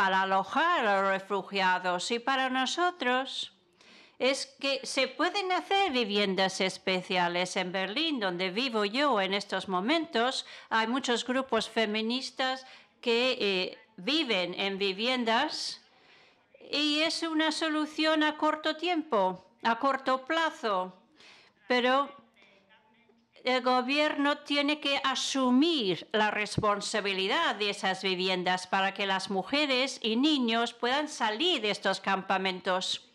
para alojar a los refugiados. Y para nosotros es que se pueden hacer viviendas especiales. En Berlín, donde vivo yo en estos momentos, hay muchos grupos feministas que viven en viviendas y es una solución a corto tiempo, a corto plazo. Pero el gobierno tiene que asumir la responsabilidad de esas viviendas para que las mujeres y niños puedan salir de estos campamentos.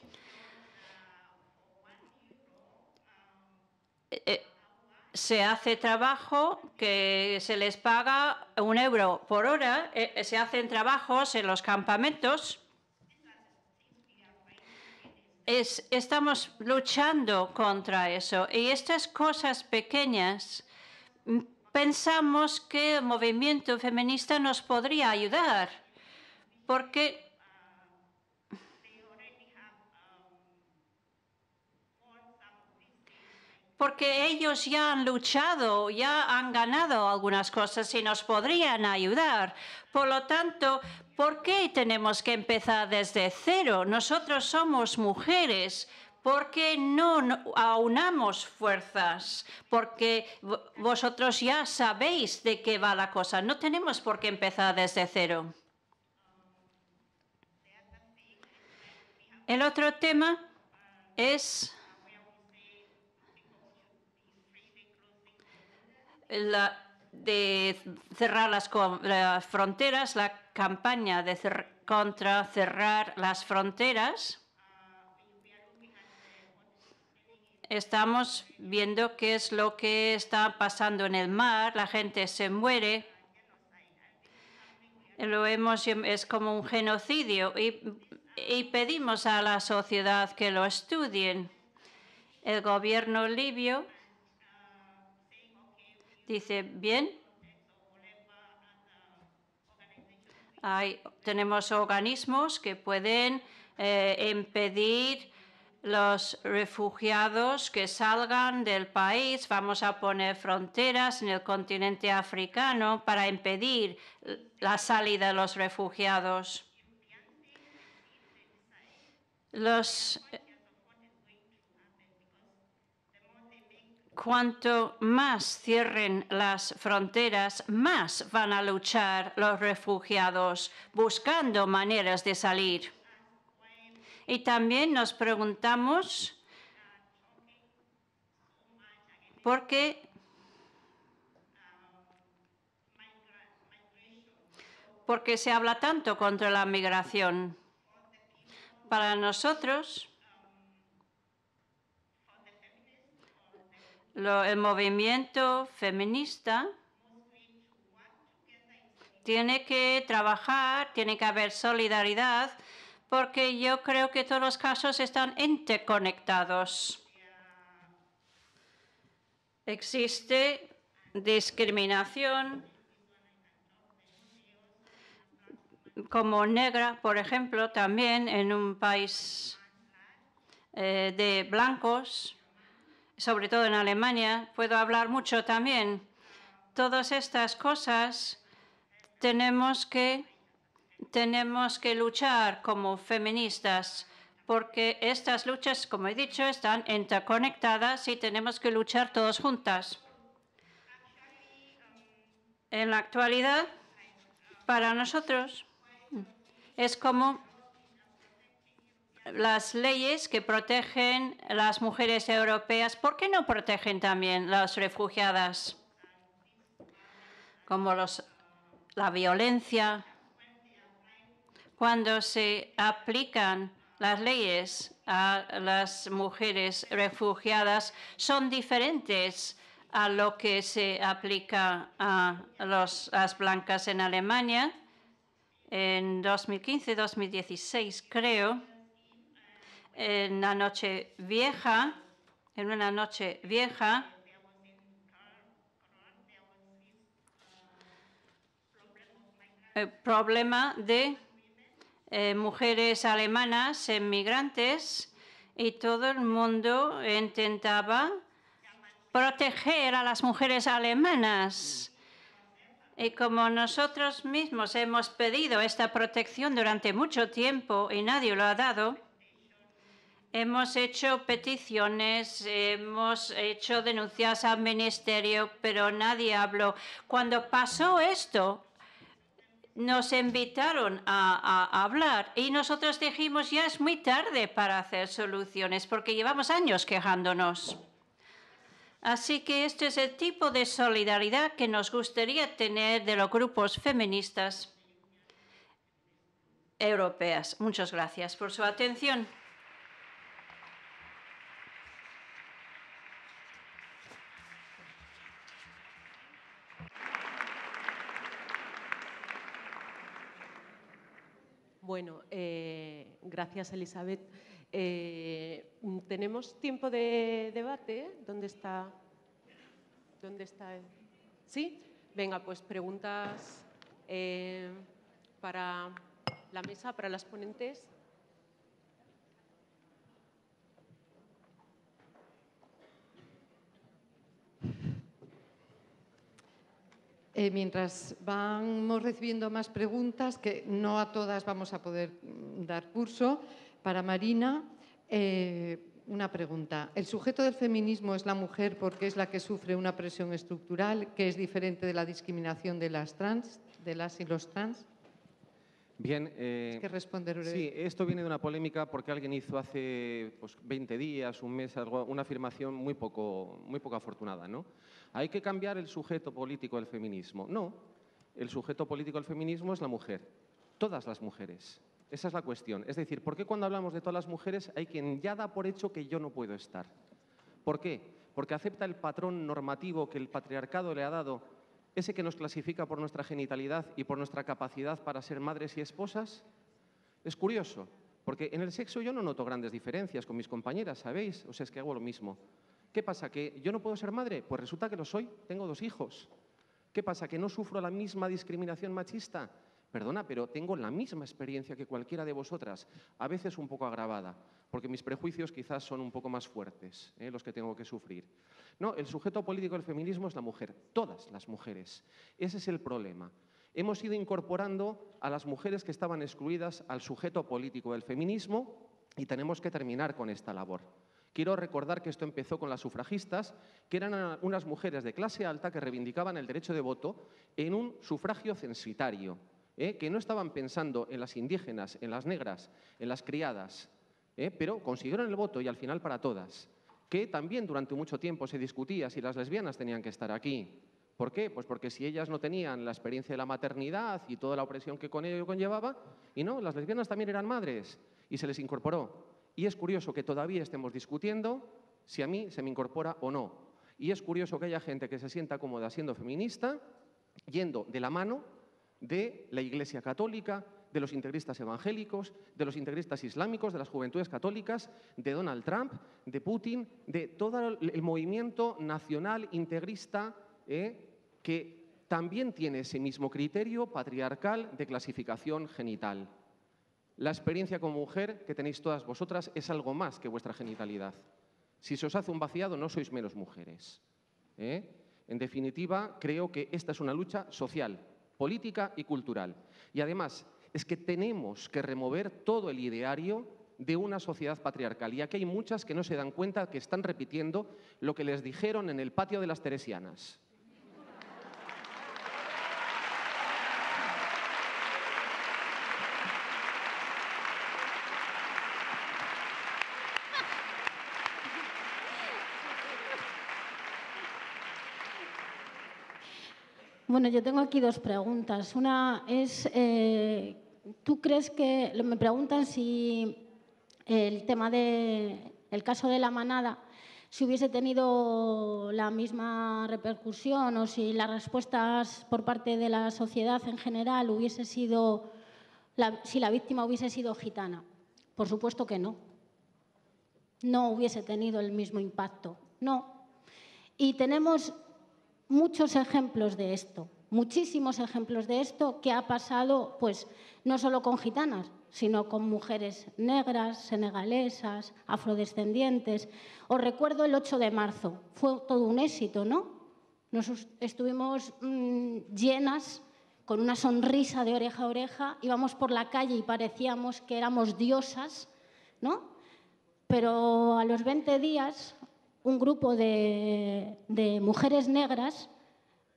Se hace trabajo que se les paga €1 por hora. Se hacen trabajos en los campamentos. Estamos luchando contra eso. Y estas cosas pequeñas, pensamos que el movimiento feminista nos podría ayudar, porque ellos ya han luchado, ya han ganado algunas cosas y nos podrían ayudar. Por lo tanto, ¿por qué tenemos que empezar desde cero? Nosotros somos mujeres. ¿Por qué no aunamos fuerzas? Porque vosotros ya sabéis de qué va la cosa. No tenemos por qué empezar desde cero. El otro tema es de cerrar las fronteras, la campaña contra cerrar las fronteras. Estamos viendo qué es lo que está pasando en el mar, la gente se muere. Es como un genocidio y pedimos a la sociedad que lo estudien. El gobierno libio dice, bien, tenemos organismos que pueden impedir los refugiados que salgan del país. Vamos a poner fronteras en el continente africano para impedir la salida de los refugiados. Cuanto más cierren las fronteras, más van a luchar los refugiados buscando maneras de salir. Y también nos preguntamos por qué se habla tanto contra la migración. Para nosotros, el movimiento feminista tiene que trabajar, tiene que haber solidaridad, porque yo creo que todos los casos están interconectados. Existe discriminación, como negra, por ejemplo, también en un país de blancos, sobre todo en Alemania. Puedo hablar mucho también. Todas estas cosas tenemos que luchar como feministas, porque estas luchas, como he dicho, están interconectadas y tenemos que luchar todos juntas. En la actualidad, para nosotros, es como las leyes que protegen a las mujeres europeas. ¿Por qué no protegen también a las refugiadas? Como la violencia. Cuando se aplican las leyes a las mujeres refugiadas, son diferentes a lo que se aplica a las blancas en Alemania. En 2015-2016, creo, en una noche vieja, el problema de mujeres alemanas inmigrantes, y todo el mundo intentaba proteger a las mujeres alemanas. Y como nosotros mismos hemos pedido esta protección durante mucho tiempo y nadie lo ha dado, hemos hecho peticiones, hemos hecho denuncias al ministerio, pero nadie habló. Cuando pasó esto, nos invitaron a hablar y nosotros dijimos ya es muy tarde para hacer soluciones porque llevamos años quejándonos. Así que este es el tipo de solidaridad que nos gustaría tener de los grupos feministas europeas. Muchas gracias por su atención. Bueno, gracias, Elizabeth. ¿Tenemos tiempo de debate? ¿Dónde está? ¿Sí? Venga, pues preguntas para la mesa, para las ponentes. Mientras vamos recibiendo más preguntas, que no a todas vamos a poder dar curso, para Marina, una pregunta. ¿El sujeto del feminismo es la mujer porque es la que sufre una presión estructural que es diferente de la discriminación de las y los trans? Bien, ¿Es que responder? sí, esto viene de una polémica porque alguien hizo hace 20 días, un mes, una afirmación muy poco afortunada, ¿no? Hay que cambiar el sujeto político del feminismo. No, el sujeto político del feminismo es la mujer, todas las mujeres. Esa es la cuestión. Es decir, ¿por qué cuando hablamos de todas las mujeres hay quien ya da por hecho que yo no puedo estar? ¿Por qué? Porque acepta el patrón normativo que el patriarcado le ha dado, ese que nos clasifica por nuestra genitalidad y por nuestra capacidad para ser madres y esposas. Es curioso, porque en el sexo yo no noto grandes diferencias con mis compañeras, ¿sabéis? O sea, es que hago lo mismo. ¿Qué pasa? ¿Que yo no puedo ser madre? Pues resulta que lo soy, tengo 2 hijos. ¿Qué pasa? ¿Que no sufro la misma discriminación machista? Perdona, pero tengo la misma experiencia que cualquiera de vosotras, a veces un poco agravada, porque mis prejuicios quizás son un poco más fuertes, los que tengo que sufrir. No, el sujeto político del feminismo es la mujer, todas las mujeres. Ese es el problema. Hemos ido incorporando a las mujeres que estaban excluidas al sujeto político del feminismo y tenemos que terminar con esta labor. Quiero recordar que esto empezó con las sufragistas, que eran unas mujeres de clase alta que reivindicaban el derecho de voto en un sufragio censitario, que no estaban pensando en las indígenas, en las negras, en las criadas, pero consiguieron el voto y al final para todas. Que también durante mucho tiempo se discutía si las lesbianas tenían que estar aquí. ¿Por qué? Pues porque si ellas no tenían la experiencia de la maternidad y toda la opresión que con ello conllevaba, y no, las lesbianas también eran madres y se les incorporó. Y es curioso que todavía estemos discutiendo si a mí se me incorpora o no. Y es curioso que haya gente que se sienta cómoda siendo feminista, yendo de la mano de la Iglesia Católica, de los integristas evangélicos, de los integristas islámicos, de las juventudes católicas, de Donald Trump, de Putin, de todo el movimiento nacional integrista que también tiene ese mismo criterio patriarcal de clasificación genital. La experiencia como mujer que tenéis todas vosotras es algo más que vuestra genitalidad. Si se os hace un vaciado, no sois menos mujeres. En definitiva, creo que esta es una lucha social, política y cultural. Y además, es que tenemos que remover todo el ideario de una sociedad patriarcal. Y aquí hay muchas que no se dan cuenta que están repitiendo lo que les dijeron en el patio de las teresianas. Bueno, yo tengo aquí 2 preguntas. Una es, ¿tú crees que, me preguntan si el tema del caso de La Manada, si hubiese tenido la misma repercusión o si las respuestas por parte de la sociedad en general hubiese sido, si la víctima hubiese sido gitana? Por supuesto que no. No hubiese tenido el mismo impacto, no. Y tenemos muchos ejemplos de esto, muchísimos ejemplos de esto que ha pasado, pues, no solo con gitanas, sino con mujeres negras, senegalesas, afrodescendientes. Os recuerdo el 8 de marzo, fue todo un éxito, ¿no? Estuvimos llenas, con una sonrisa de oreja a oreja, íbamos por la calle y parecíamos que éramos diosas, ¿no? Pero a los 20 días, un grupo de mujeres negras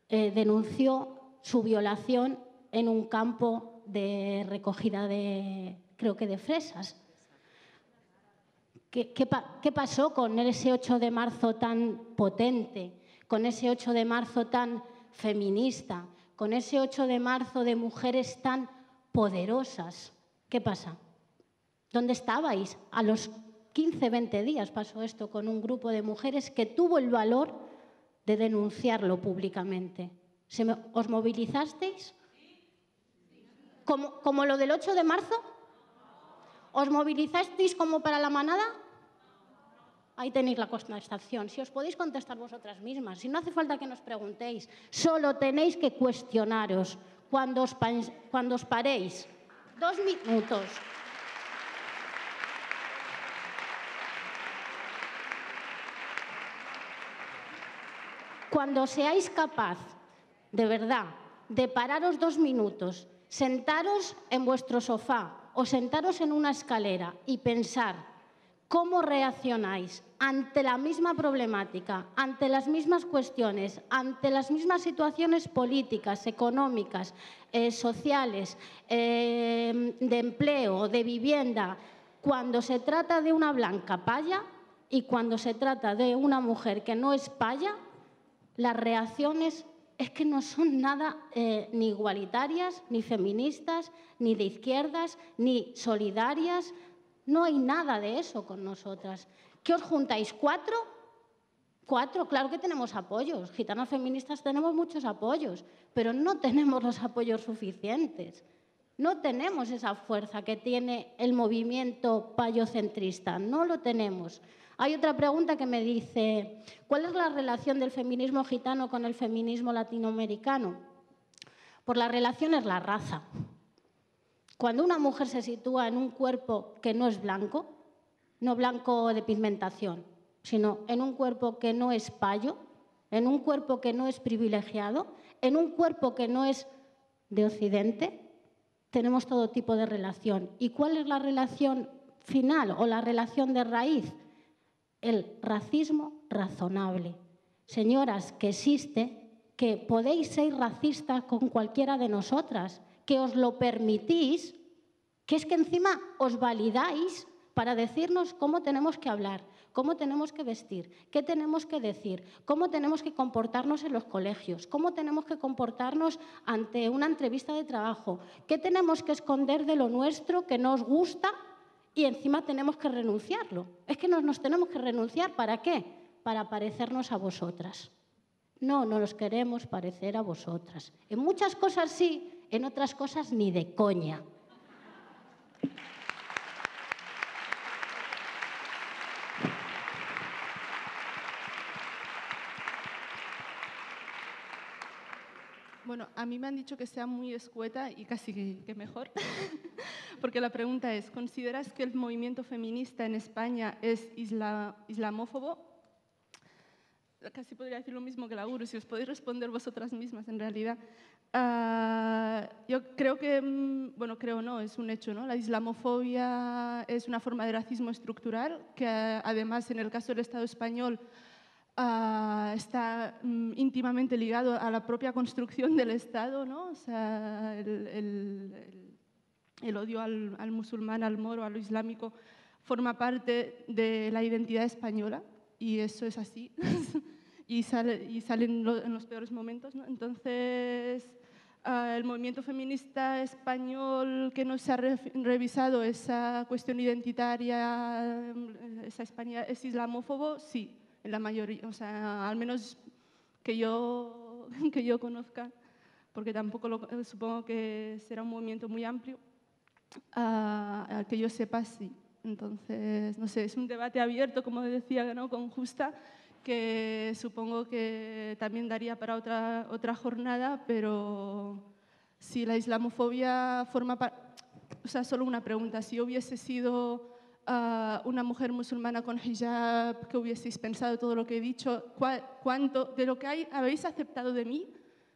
denunció su violación en un campo de recogida creo que de fresas. ¿Qué pasó con ese 8 de marzo tan potente, con ese 8 de marzo tan feminista, con ese 8 de marzo de mujeres tan poderosas? ¿Qué pasa? ¿Dónde estabais? A los 15, 20 días pasó esto con un grupo de mujeres que tuvo el valor de denunciarlo públicamente. ¿Os movilizasteis? ¿Como lo del 8 de marzo? ¿Os movilizasteis como para la manada? Ahí tenéis la contestación. Si os podéis contestar vosotras mismas, si no hace falta que nos preguntéis, solo tenéis que cuestionaros cuando os paréis. 2 minutos. Cuando seáis capaz, de verdad, de pararos 2 minutos, sentaros en vuestro sofá o sentaros en una escalera y pensar cómo reaccionáis ante la misma problemática, ante las mismas cuestiones, ante las mismas situaciones políticas, económicas, sociales, de empleo, de vivienda, cuando se trata de una blanca paya y cuando se trata de una mujer que no es paya, las reacciones es que no son nada ni igualitarias, ni feministas, ni de izquierdas, ni solidarias. No hay nada de eso con nosotras. ¿Qué os juntáis? ¿4? ¿4? Claro que tenemos apoyos. Gitanas feministas tenemos muchos apoyos, pero no tenemos los apoyos suficientes. No tenemos esa fuerza que tiene el movimiento payocentrista. No lo tenemos. Hay otra pregunta que me dice, ¿cuál es la relación del feminismo gitano con el feminismo latinoamericano? Pues la relación es la raza. Cuando una mujer se sitúa en un cuerpo que no es blanco, no blanco de pigmentación, sino en un cuerpo que no es payo, en un cuerpo que no es privilegiado, en un cuerpo que no es de Occidente, tenemos todo tipo de relación. ¿Y cuál es la relación final o la relación de raíz? El racismo razonable. Señoras, que existe, que podéis ser racistas con cualquiera de nosotras, que os lo permitís, que es que encima os validáis para decirnos cómo tenemos que hablar, cómo tenemos que vestir, qué tenemos que decir, cómo tenemos que comportarnos en los colegios, cómo tenemos que comportarnos ante una entrevista de trabajo, qué tenemos que esconder de lo nuestro que no os gusta y encima tenemos que renunciarlo. Es que nos tenemos que renunciar. ¿Para qué? Para parecernos a vosotras. No nos queremos parecer a vosotras. En muchas cosas sí, en otras cosas ni de coña. Bueno, a mí me han dicho que sea muy escueta y casi que mejor, porque la pregunta es, ¿consideras que el movimiento feminista en España es islamófobo? Casi podría decir lo mismo que la Guru, si os podéis responder vosotras mismas en realidad. Yo creo que, bueno, creo no, es un hecho, ¿no? La islamofobia es una forma de racismo estructural que además en el caso del Estado español está íntimamente ligado a la propia construcción del Estado, ¿no? O sea, el odio al musulmán, al moro, a lo islámico, forma parte de la identidad española y eso es así y sale en los peores momentos, ¿no? Entonces, el movimiento feminista español que no se ha revisado esa cuestión identitaria, esa España es islamófobo, sí. En la mayoría, o sea, al menos que yo conozca, porque tampoco supongo que será un movimiento muy amplio, al que yo sepa, sí. Entonces, no sé, es un debate abierto, como decía, ¿no? Con Justa, que supongo que también daría para otra jornada, pero si la islamofobia forma parte, o sea, solo una pregunta, si hubiese sido una mujer musulmana con hijab, ¿qué hubieseis pensado todo lo que he dicho? ¿Cuánto de lo que habéis aceptado de mí,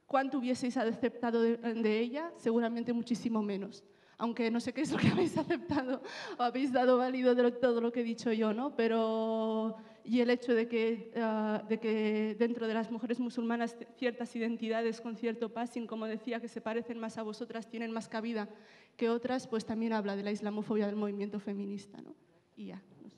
cuánto hubieseis aceptado de ella? Seguramente muchísimo menos. Aunque no sé qué es lo que habéis aceptado o habéis dado válido de todo lo que he dicho yo, ¿no? Pero, y el hecho de que dentro de las mujeres musulmanas ciertas identidades con cierto passing, como decía, que se parecen más a vosotras, tienen más cabida que otras, pues también habla de la islamofobia del movimiento feminista, ¿no? Y ya. No sé.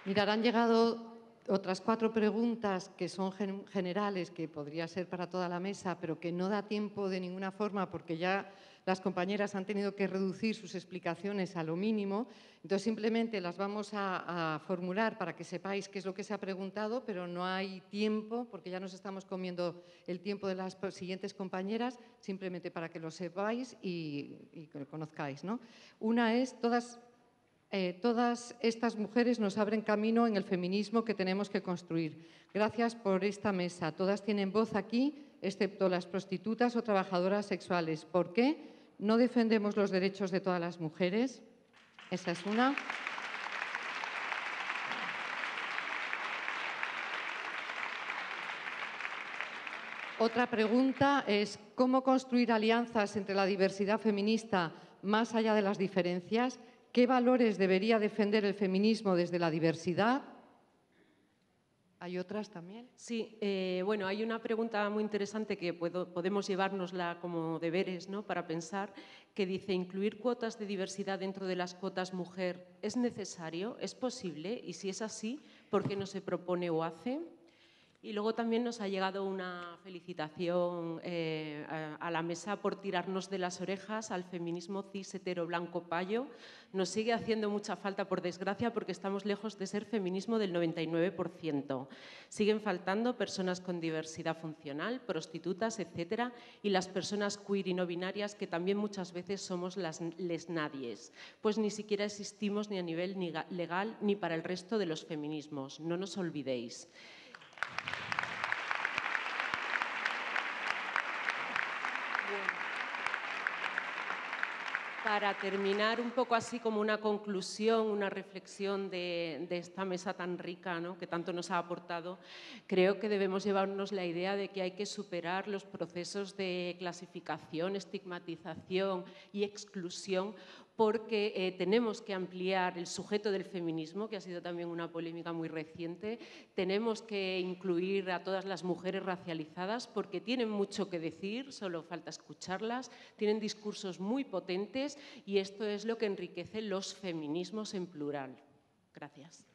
Mirad, han llegado otras 4 preguntas que son generales, que podría ser para toda la mesa, pero que no da tiempo de ninguna forma porque ya las compañeras han tenido que reducir sus explicaciones a lo mínimo. Entonces, simplemente las vamos a formular para que sepáis qué es lo que se ha preguntado, pero no hay tiempo porque ya nos estamos comiendo el tiempo de las siguientes compañeras, simplemente para que lo sepáis y que lo conozcáis, ¿no? Una es, todas estas mujeres nos abren camino en el feminismo que tenemos que construir. Gracias por esta mesa. Todas tienen voz aquí, excepto las prostitutas o trabajadoras sexuales. ¿Por qué no defendemos los derechos de todas las mujeres? Esa es una. Otra pregunta es, ¿cómo construir alianzas entre la diversidad feminista más allá de las diferencias? ¿Qué valores debería defender el feminismo desde la diversidad? ¿Hay otras también? Sí, bueno, hay una pregunta muy interesante que podemos llevárnosla como deberes, ¿no?, para pensar, que dice, ¿incluir cuotas de diversidad dentro de las cuotas mujer es necesario? ¿Es posible? Y si es así, ¿por qué no se propone o hace? Y luego también nos ha llegado una felicitación a la mesa por tirarnos de las orejas al feminismo cis hetero blanco payo. Nos sigue haciendo mucha falta, por desgracia, porque estamos lejos de ser feminismo del 99%. Siguen faltando personas con diversidad funcional, prostitutas, etcétera, y las personas queer y no binarias, que también muchas veces somos les nadies, pues ni siquiera existimos ni a nivel legal ni para el resto de los feminismos. No nos olvidéis. Para terminar, un poco así como una conclusión, una reflexión de esta mesa tan rica, ¿no?, que tanto nos ha aportado, creo que debemos llevarnos la idea de que hay que superar los procesos de clasificación, estigmatización y exclusión, porque tenemos que ampliar el sujeto del feminismo, que ha sido también una polémica muy reciente. Tenemos que incluir a todas las mujeres racializadas porque tienen mucho que decir, solo falta escucharlas, tienen discursos muy potentes y esto es lo que enriquece los feminismos en plural. Gracias.